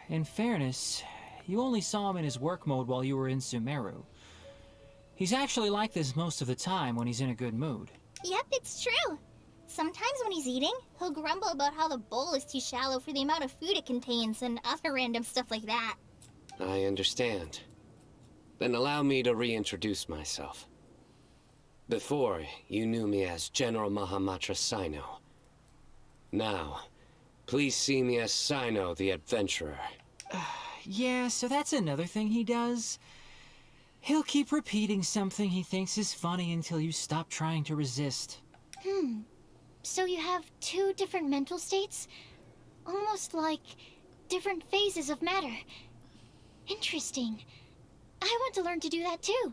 Speaker 8: In fairness, you only saw him in his work mode while you were in Sumeru. He's actually like this most of the time when he's in a good mood.
Speaker 5: Yep, it's true. Sometimes when he's eating, he'll grumble about how the bowl is too shallow for the amount of food it contains and other random stuff like that.
Speaker 7: I understand. Then allow me to reintroduce myself. Before, you knew me as General Mahamatra Sino. Now, please see me as Sino the Adventurer.
Speaker 8: Yeah, so that's another thing he does. He'll keep repeating something he thinks is funny until you stop trying to resist.
Speaker 5: So you have two different mental states? Almost like different phases of matter. Interesting. I want to learn to do that too.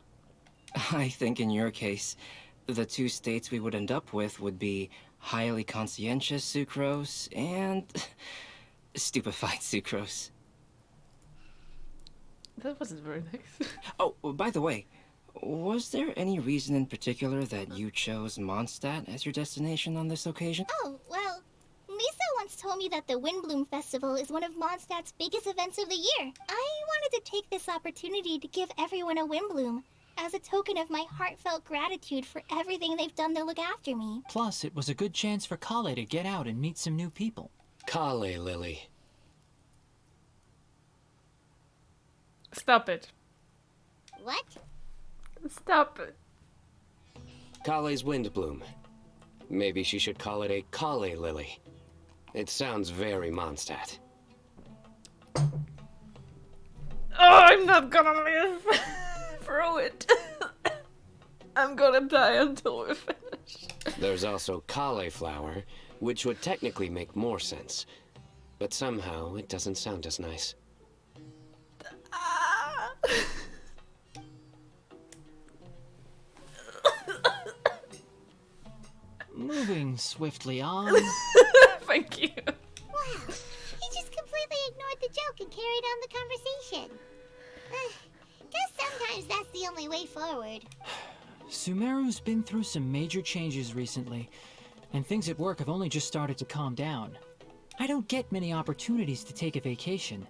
Speaker 2: I think in your case, the two states we would end up with would be highly conscientious sucrose and stupefied sucrose.
Speaker 1: That wasn't very nice.
Speaker 2: Oh, by the way, was there any reason in particular that you chose Mondstadt as your destination on this occasion?
Speaker 5: Oh, well, Lisa once told me that the Windblume Festival is one of Mondstadt's biggest events of the year. I wanted to take this opportunity to give everyone a Windblume, as a token of my heartfelt gratitude for everything they've done to look after me.
Speaker 8: Plus, it was a good chance for Kale to get out and meet some new people.
Speaker 7: Kale, Lily.
Speaker 1: Stop it.
Speaker 3: What?
Speaker 1: Stop it.
Speaker 7: Kale's Windblume. Maybe she should call it a Kale Lily. It sounds very Mondstadt.
Speaker 1: Oh, I'm not gonna live through it. I'm gonna die until we're finished.
Speaker 7: There's also cauliflower, which would technically make more sense. But somehow, it doesn't sound as nice.
Speaker 1: Ah.
Speaker 8: Moving swiftly on.
Speaker 1: Thank you.
Speaker 3: Wow, he just completely ignored the joke and carried on the conversation. Guess sometimes that's the only way forward.
Speaker 8: Sumeru's been through some major changes recently, and things at work have only just started to calm down. I don't get many opportunities to take a vacation,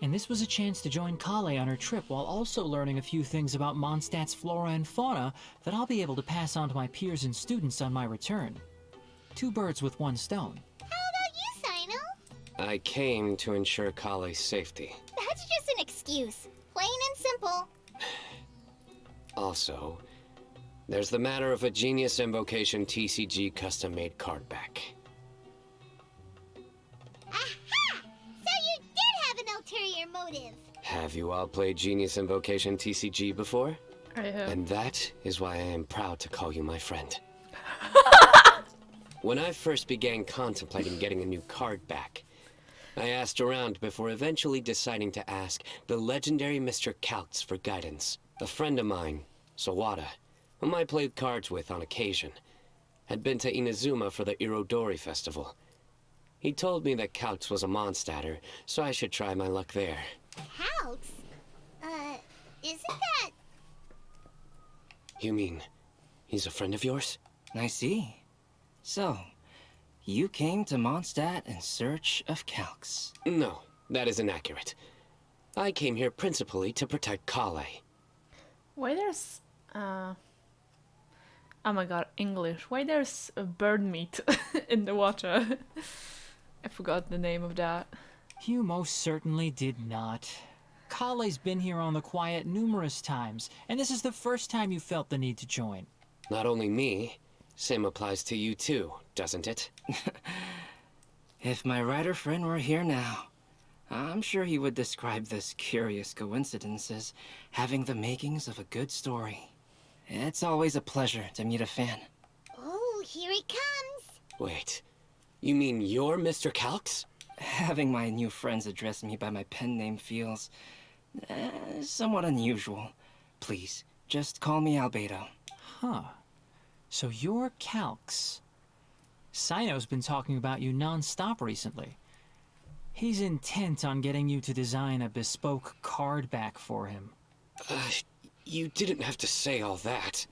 Speaker 8: and this was a chance to join Kale on her trip while also learning a few things about Mondstadt's flora and fauna that I'll be able to pass on to my peers and students on my return. Two birds with one stone.
Speaker 3: How about you, Sino?
Speaker 7: I came to ensure Kale's safety.
Speaker 5: That's just an excuse. Plain and simple.
Speaker 7: Also, there's the matter of a Genius Invocation TCG custom-made card back.
Speaker 3: Aha! So you did have an ulterior motive.
Speaker 7: Have you all played Genius Invocation TCG before?
Speaker 1: I have.
Speaker 7: And that is why I am proud to call you my friend. When I first began contemplating getting a new card back, I asked around before eventually deciding to ask the legendary Mr. Kautz for guidance. A friend of mine, Sawada, whom I played cards with on occasion, had been to Inazuma for the Irodori festival. He told me that Couch was a Mondstatter, so I should try my luck there.
Speaker 3: Calx? Isn't that...
Speaker 7: You mean, he's a friend of yours?
Speaker 2: I see. So, you came to Mondstadt in search of Calx.
Speaker 7: No, that is inaccurate. I came here principally to protect Kale.
Speaker 1: Why there's oh my god, English. Why there's a bird meat in the water? I forgot the name of that.
Speaker 8: You most certainly did not. Kale's been here on the quiet numerous times, and this is the first time you felt the need to join.
Speaker 7: Not only me, same applies to you too, doesn't it?
Speaker 2: If my writer friend were here now, I'm sure he would describe this curious coincidence as having the makings of a good story. It's always a pleasure to meet a fan.
Speaker 3: Oh, here it comes.
Speaker 7: Wait, you mean you're Mr. Calx?
Speaker 2: Having my new friends address me by my pen name feels somewhat unusual. Please, just call me Albedo.
Speaker 8: Huh. So you're Calx. Sino's been talking about you non-stop recently. He's intent on getting you to design a bespoke card back for him.
Speaker 7: You didn't have to say all that.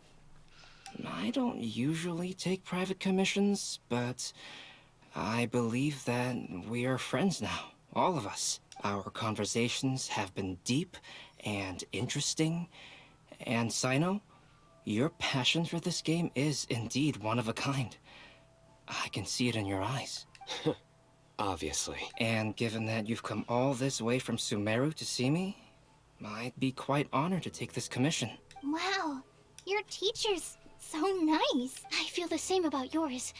Speaker 2: I don't usually take private commissions, but I believe that we are friends now, all of us. Our conversations have been deep and interesting, and Sino, your passion for this game is indeed one of a kind. I can see it in your eyes.
Speaker 7: Obviously.
Speaker 2: And given that you've come all this way from Sumeru to see me, I'd be quite honored to take this commission.
Speaker 5: Wow, your teacher's so nice. I feel the same about yours.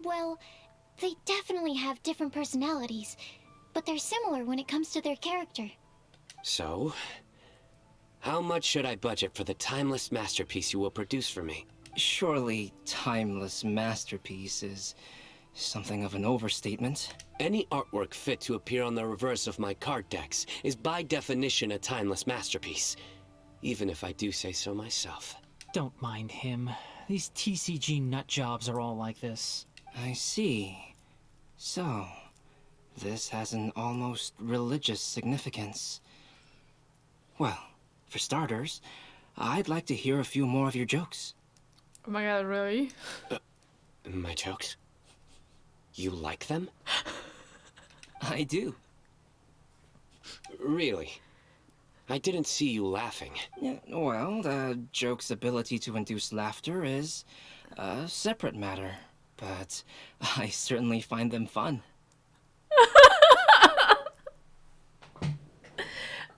Speaker 5: Well, they definitely have different personalities, but they're similar when it comes to their character.
Speaker 7: So, how much should I budget for the timeless masterpiece you will produce for me?
Speaker 2: Surely timeless masterpiece is something of an overstatement.
Speaker 7: Any artwork fit to appear on the reverse of my card decks is by definition a timeless masterpiece, even if I do say so myself.
Speaker 8: Don't mind him. These TCG nutjobs are all like this.
Speaker 2: I see. So, this has an almost religious significance. Well, for starters, I'd like to hear a few more of your jokes.
Speaker 1: Oh my god, really?
Speaker 7: My jokes? You like them?
Speaker 2: I do.
Speaker 7: Really? I didn't see you laughing.
Speaker 2: Yeah, well, the joke's ability to induce laughter is a separate matter, but I certainly find them fun.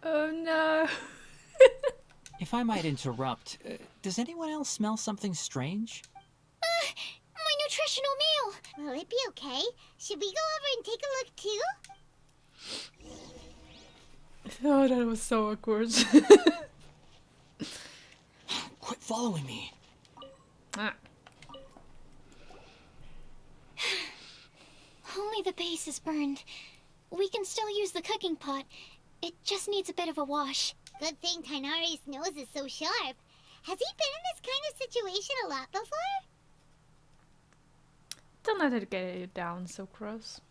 Speaker 1: Oh no.
Speaker 8: If I might interrupt, does anyone else smell something strange?
Speaker 5: My nutritional meal!
Speaker 3: Will it be okay? Should we go over and take a look too?
Speaker 1: Oh, that was so awkward.
Speaker 8: Quit following me.
Speaker 1: Ah.
Speaker 5: Only the base is burned. We can still use the cooking pot. It just needs a bit of a wash.
Speaker 3: Good thing Tainari's nose is so sharp. Has he been in this kind of situation a lot before?
Speaker 1: Don't let it get it down so gross.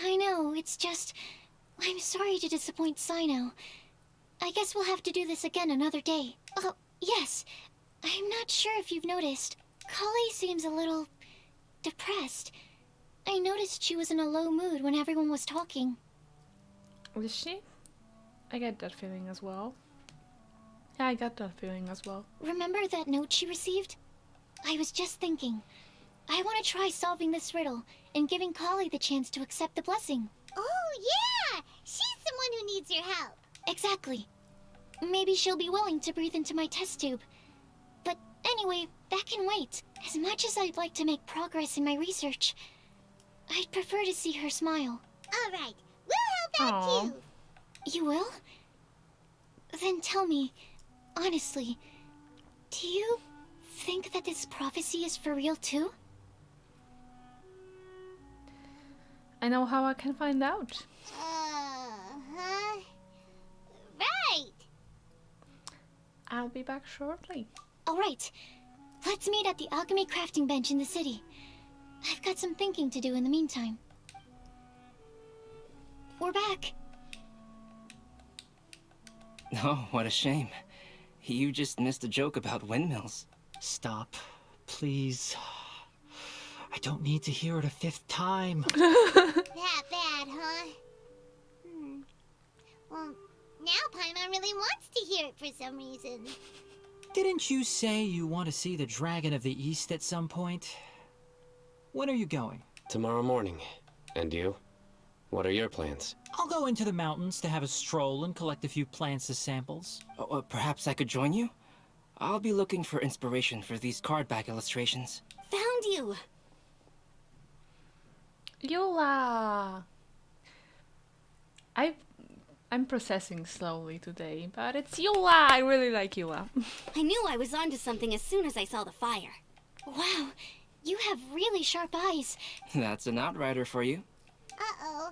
Speaker 5: I know, it's just... I'm sorry to disappoint Sino. I guess we'll have to do this again another day. Oh, yes. I'm not sure if you've noticed. Kale seems a little... depressed. I noticed she was in a low mood when everyone was talking.
Speaker 1: Is she? I get that feeling as well. Yeah, I got that feeling as well.
Speaker 5: Remember that note she received? I was just thinking. I want to try solving this riddle and giving Kale the chance to accept the blessing.
Speaker 3: Oh, yeah! She's the one who needs your help.
Speaker 5: Exactly. Maybe she'll be willing to breathe into my test tube. But anyway, that can wait. As much as I'd like to make progress in my research, I'd prefer to see her smile.
Speaker 3: All right, we'll help out
Speaker 1: Aw.
Speaker 3: too.
Speaker 5: You will? Then tell me, honestly, do you think that this prophecy is for real too?
Speaker 1: I know how I can find out.
Speaker 3: Uh-huh. Right.
Speaker 1: I'll be back shortly.
Speaker 5: Alright, let's meet at the alchemy crafting bench in the city. I've got some thinking to do in the meantime. We're back.
Speaker 2: Oh, what a shame. You just missed a joke about windmills.
Speaker 8: Stop, please. I don't need to hear it a fifth time.
Speaker 3: That bad, huh? Well, now Paimon really wants to hear it for some reason.
Speaker 8: Didn't you say you want to see the Dragon of the East at some point? When are you going?
Speaker 7: Tomorrow morning. And you? What are your plans?
Speaker 8: I'll go into the mountains to have a stroll and collect a few plants as samples.
Speaker 2: Oh, perhaps I could join you? I'll be looking for inspiration for these card back illustrations.
Speaker 6: Found you!
Speaker 1: Eula! I'm processing slowly today, but it's Eula! I really like Eula.
Speaker 6: I knew I was onto something as soon as I saw the fire.
Speaker 5: Wow, you have really sharp eyes.
Speaker 2: That's an outrider for you.
Speaker 3: Uh-oh.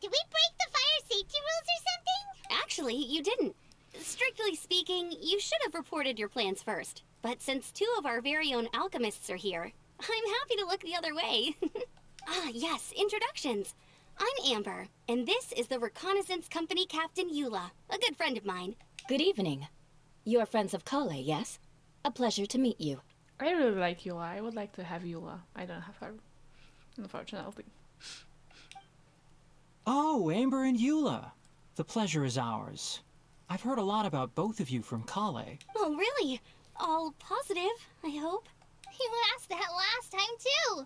Speaker 3: Did we break the fire safety rules or something?
Speaker 6: Actually, you didn't. Strictly speaking, you should have reported your plans first. But since two of our very own alchemists are here, I'm happy to look the other way. Ah, yes, introductions. I'm Amber, and this is the Reconnaissance Company Captain Eula, a good friend of mine.
Speaker 4: Good evening. You are friends of Kale, yes? A pleasure to meet you.
Speaker 1: I really like Eula. I would like to have Eula. I don't have her, unfortunately.
Speaker 8: Oh, Amber and Eula. The pleasure is ours. I've heard a lot about both of you from Kale.
Speaker 6: Oh, really? All positive, I hope.
Speaker 3: You asked that last time, too.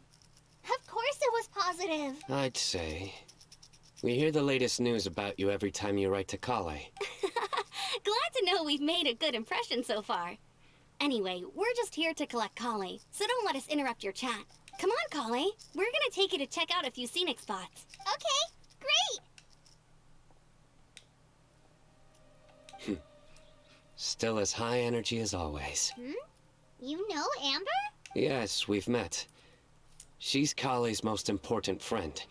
Speaker 3: Of course it was positive.
Speaker 7: I'd say. We hear the latest news about you every time you write to Kale.
Speaker 6: Glad to know we've made a good impression so far. Anyway, we're just here to collect Kale, so don't let us interrupt your chat. Come on, Kale. We're gonna take you to check out a few scenic spots.
Speaker 3: Okay, great.
Speaker 7: Still as high energy as always.
Speaker 3: You know Amber?
Speaker 7: Yes, we've met. She's Kale's most important friend.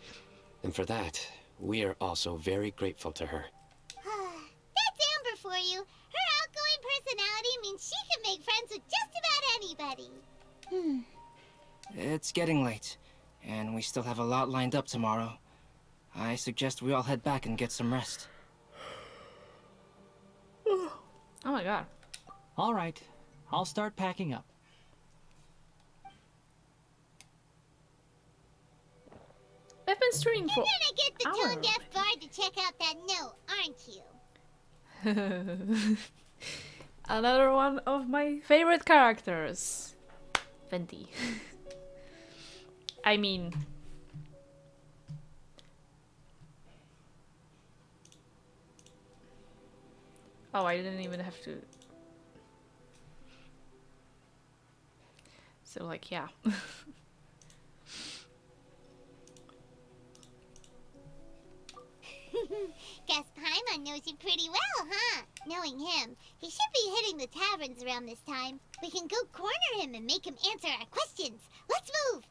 Speaker 7: And for that, we are also very grateful to her.
Speaker 3: That's Amber for you. Her outgoing personality means she can make friends with just about anybody.
Speaker 2: It's getting late, and we still have a lot lined up tomorrow. I suggest we all head back and get some rest.
Speaker 1: Oh my god.
Speaker 8: All right, I'll start packing up.
Speaker 1: I've been streaming for
Speaker 3: You're gonna get the
Speaker 1: hours.
Speaker 3: tone-deaf bard to check out that note, aren't you?
Speaker 1: Another one of my favorite characters. Venti. I mean... Oh, I didn't even have to... So, like, yeah.
Speaker 3: Guess Paimon knows you pretty well, huh? Knowing him, he should be hitting the taverns around this time. We can go corner him and make him answer our questions. Let's move!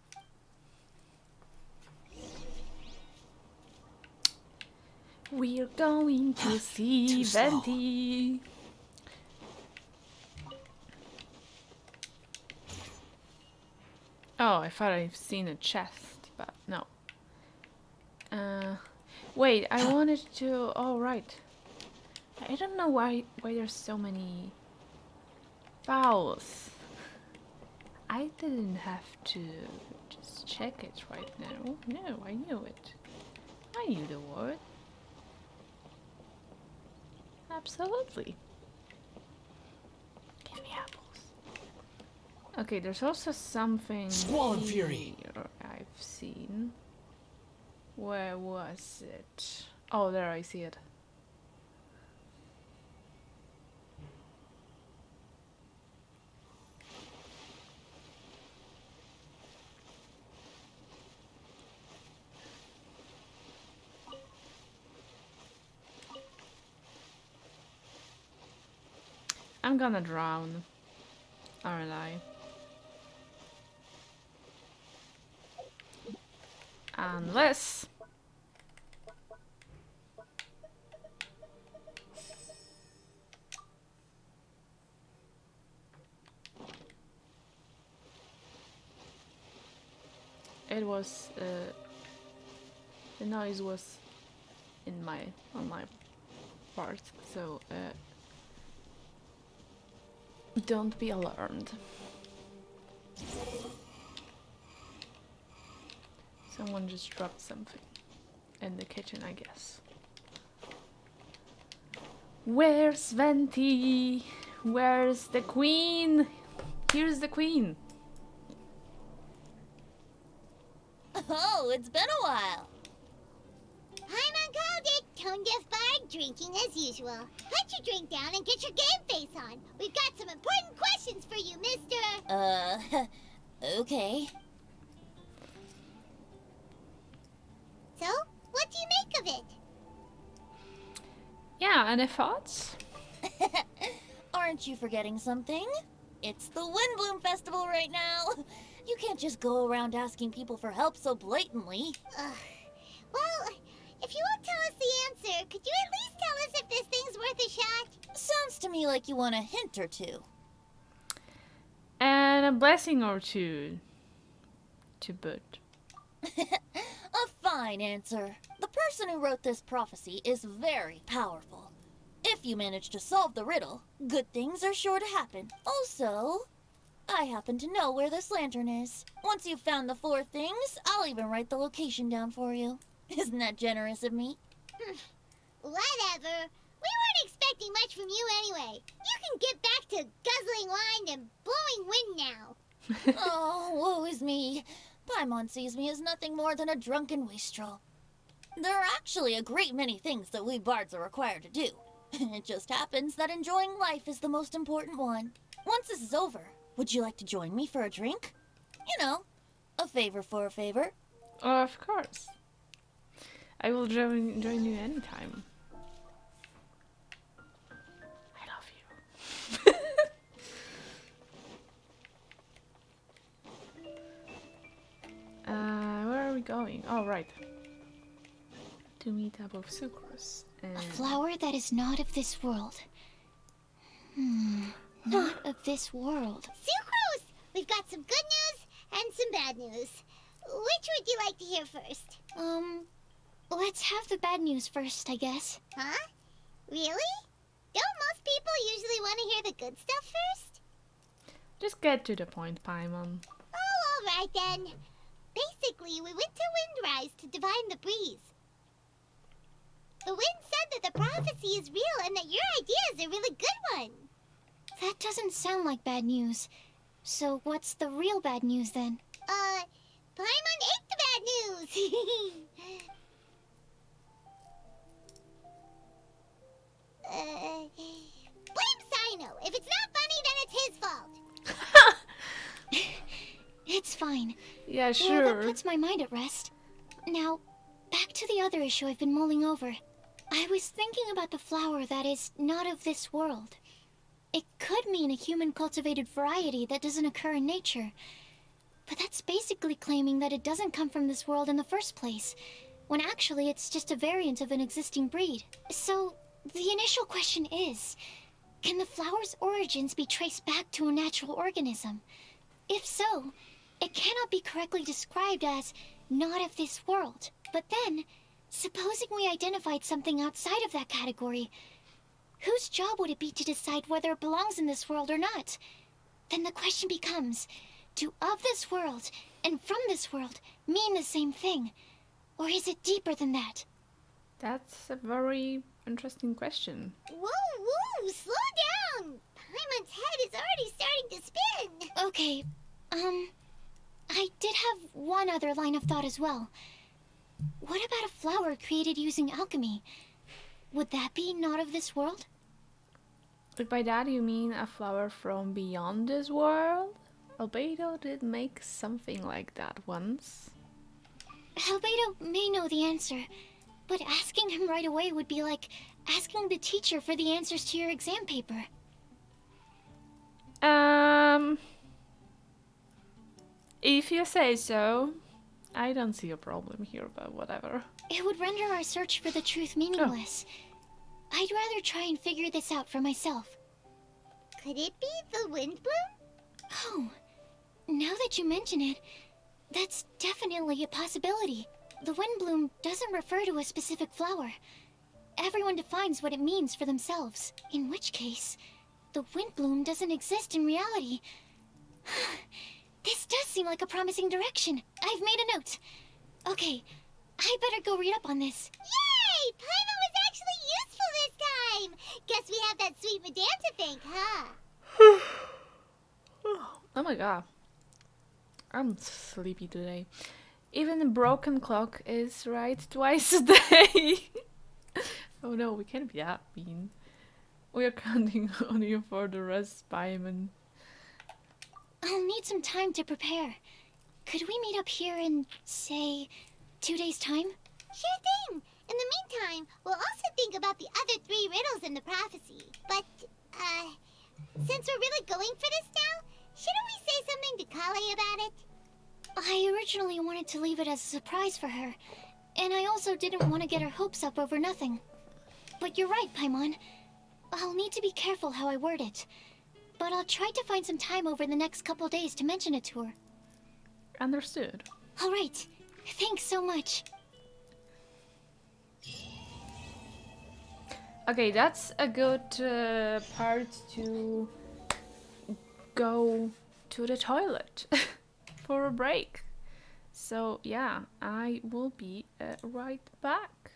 Speaker 1: We're going to see
Speaker 8: Too slow.
Speaker 1: Venti. Oh, I thought I've seen a chest, but no. Wait, I wanted to... Oh, right. I don't know why there's so many vowels. I didn't have to just check it right now. No, I knew it. I knew the word. Absolutely. Give me apples. Okay, there's also something
Speaker 8: Squall and Fury.
Speaker 1: here I've seen. Where was it? Oh, there, I see it. I'm gonna drown, aren't I? Unless... It was the noise was on my part, so don't be alarmed. Someone just dropped something in the kitchen, I guess. Where's Venti? Where's the queen? Here's the queen.
Speaker 9: Oh, it's been a while.
Speaker 3: Paimon called it. Tone deaf bard drinking as usual. Put your drink down and get your game face on. We've got some important questions for you, mister.
Speaker 9: Okay.
Speaker 3: So, what do you make of it?
Speaker 1: Yeah, any thoughts?
Speaker 9: Aren't you forgetting something? It's the Windblume Festival right now. You can't just go around asking people for help so blatantly.
Speaker 3: Well, if you won't tell us the answer, could you at least tell us if this thing's worth a shot?
Speaker 9: Sounds to me like you want a hint or two.
Speaker 1: And a blessing or two to boot.
Speaker 9: A fine answer. The person who wrote this prophecy is very powerful. If you manage to solve the riddle, good things are sure to happen. Also, I happen to know where this lantern is. Once you've found the 4 things, I'll even write the location down for you. Isn't that generous of me?
Speaker 3: Whatever. We weren't expecting much from you anyway. You can get back to guzzling wine and blowing wind now.
Speaker 9: Oh, woe is me. Paimon sees me as nothing more than a drunken wastrel. There are actually a great many things that we bards are required to do. It just happens that enjoying life is the most important one. Once this is over, would you like to join me for a drink? You know, a favor for a favor.
Speaker 1: Oh, of course. I will join you anytime. I love you. Where are we going? Oh, right. To meet up with Sucrose.
Speaker 5: A flower that is not of this world. Not of this world.
Speaker 3: Sucrose! We've got some good news and some bad news. Which would you like to hear first?
Speaker 5: Let's have the bad news first, I guess.
Speaker 3: Huh? Really? Don't most people usually want to hear the good stuff first?
Speaker 1: Just get to the point, Paimon.
Speaker 3: Oh, alright then. Basically, we went to Windrise to divine the breeze. The wind said that the prophecy is real and that your idea is a really good one.
Speaker 5: That doesn't sound like bad news. So what's the real bad news then?
Speaker 3: Paimon ate the bad news. Blame Sino. If it's not funny, then it's his fault.
Speaker 5: It's fine.
Speaker 1: Yeah,
Speaker 5: Well,
Speaker 1: sure.
Speaker 5: that puts my mind at rest. Now, back to the other issue I've been mulling over. I was thinking about the flower that is not of this world. It could mean a human-cultivated variety that doesn't occur in nature. But that's basically claiming that it doesn't come from this world in the first place, when actually it's just a variant of an existing breed. So, the initial question is, can the flower's origins be traced back to a natural organism? If so, it cannot be correctly described as not of this world. But then, supposing we identified something outside of that category, whose job would it be to decide whether it belongs in this world or not? Then the question becomes, do of this world and from this world mean the same thing? Or is it deeper than that?
Speaker 1: That's a very interesting question.
Speaker 3: Whoa, slow down. Paimon's head is already starting to spin.
Speaker 5: Okay, I did have one other line of thought as well. What about a flower created using alchemy? Would that be not of this world?
Speaker 1: But by that you mean a flower from beyond this world? Albedo did make something like that once.
Speaker 5: Albedo may know the answer, but asking him right away would be like asking the teacher for the answers to your exam paper.
Speaker 1: If you say so, I don't see a problem here, but whatever.
Speaker 5: It would render our search for the truth meaningless. I'd rather try and figure this out for myself.
Speaker 3: Could it be the Windblume?
Speaker 5: Oh, now that you mention it, That's definitely a possibility. The Windblume doesn't refer to a specific flower. Everyone defines what it means for themselves. In which case, the Windblume doesn't exist in reality. This does seem like a promising direction. I've made a note. Okay, I better go read up on this.
Speaker 3: Yay! Paimon was actually useful this time! Guess we have that sweet madame to thank, huh?
Speaker 1: Oh my god. I'm sleepy today. Even the broken clock is right twice a day. Oh no, we can't be that mean. We are counting on you for the rest, Paimon.
Speaker 5: I'll need some time to prepare. Could we meet up here in, say, 2 days' time?
Speaker 3: Sure thing! In the meantime, we'll also think about the other 3 riddles in the prophecy. But, since we're really going for this now, shouldn't we say something to Kale about it?
Speaker 5: I originally wanted to leave it as a surprise for her, and I also didn't want to get her hopes up over nothing. But you're right, Paimon. I'll need to be careful how I word it. But I'll try to find some time over the next couple days to mention it to her.
Speaker 1: Understood.
Speaker 5: All right. Thanks so much.
Speaker 1: Okay, that's a good part to go to the toilet for a break. So yeah, I will be right back.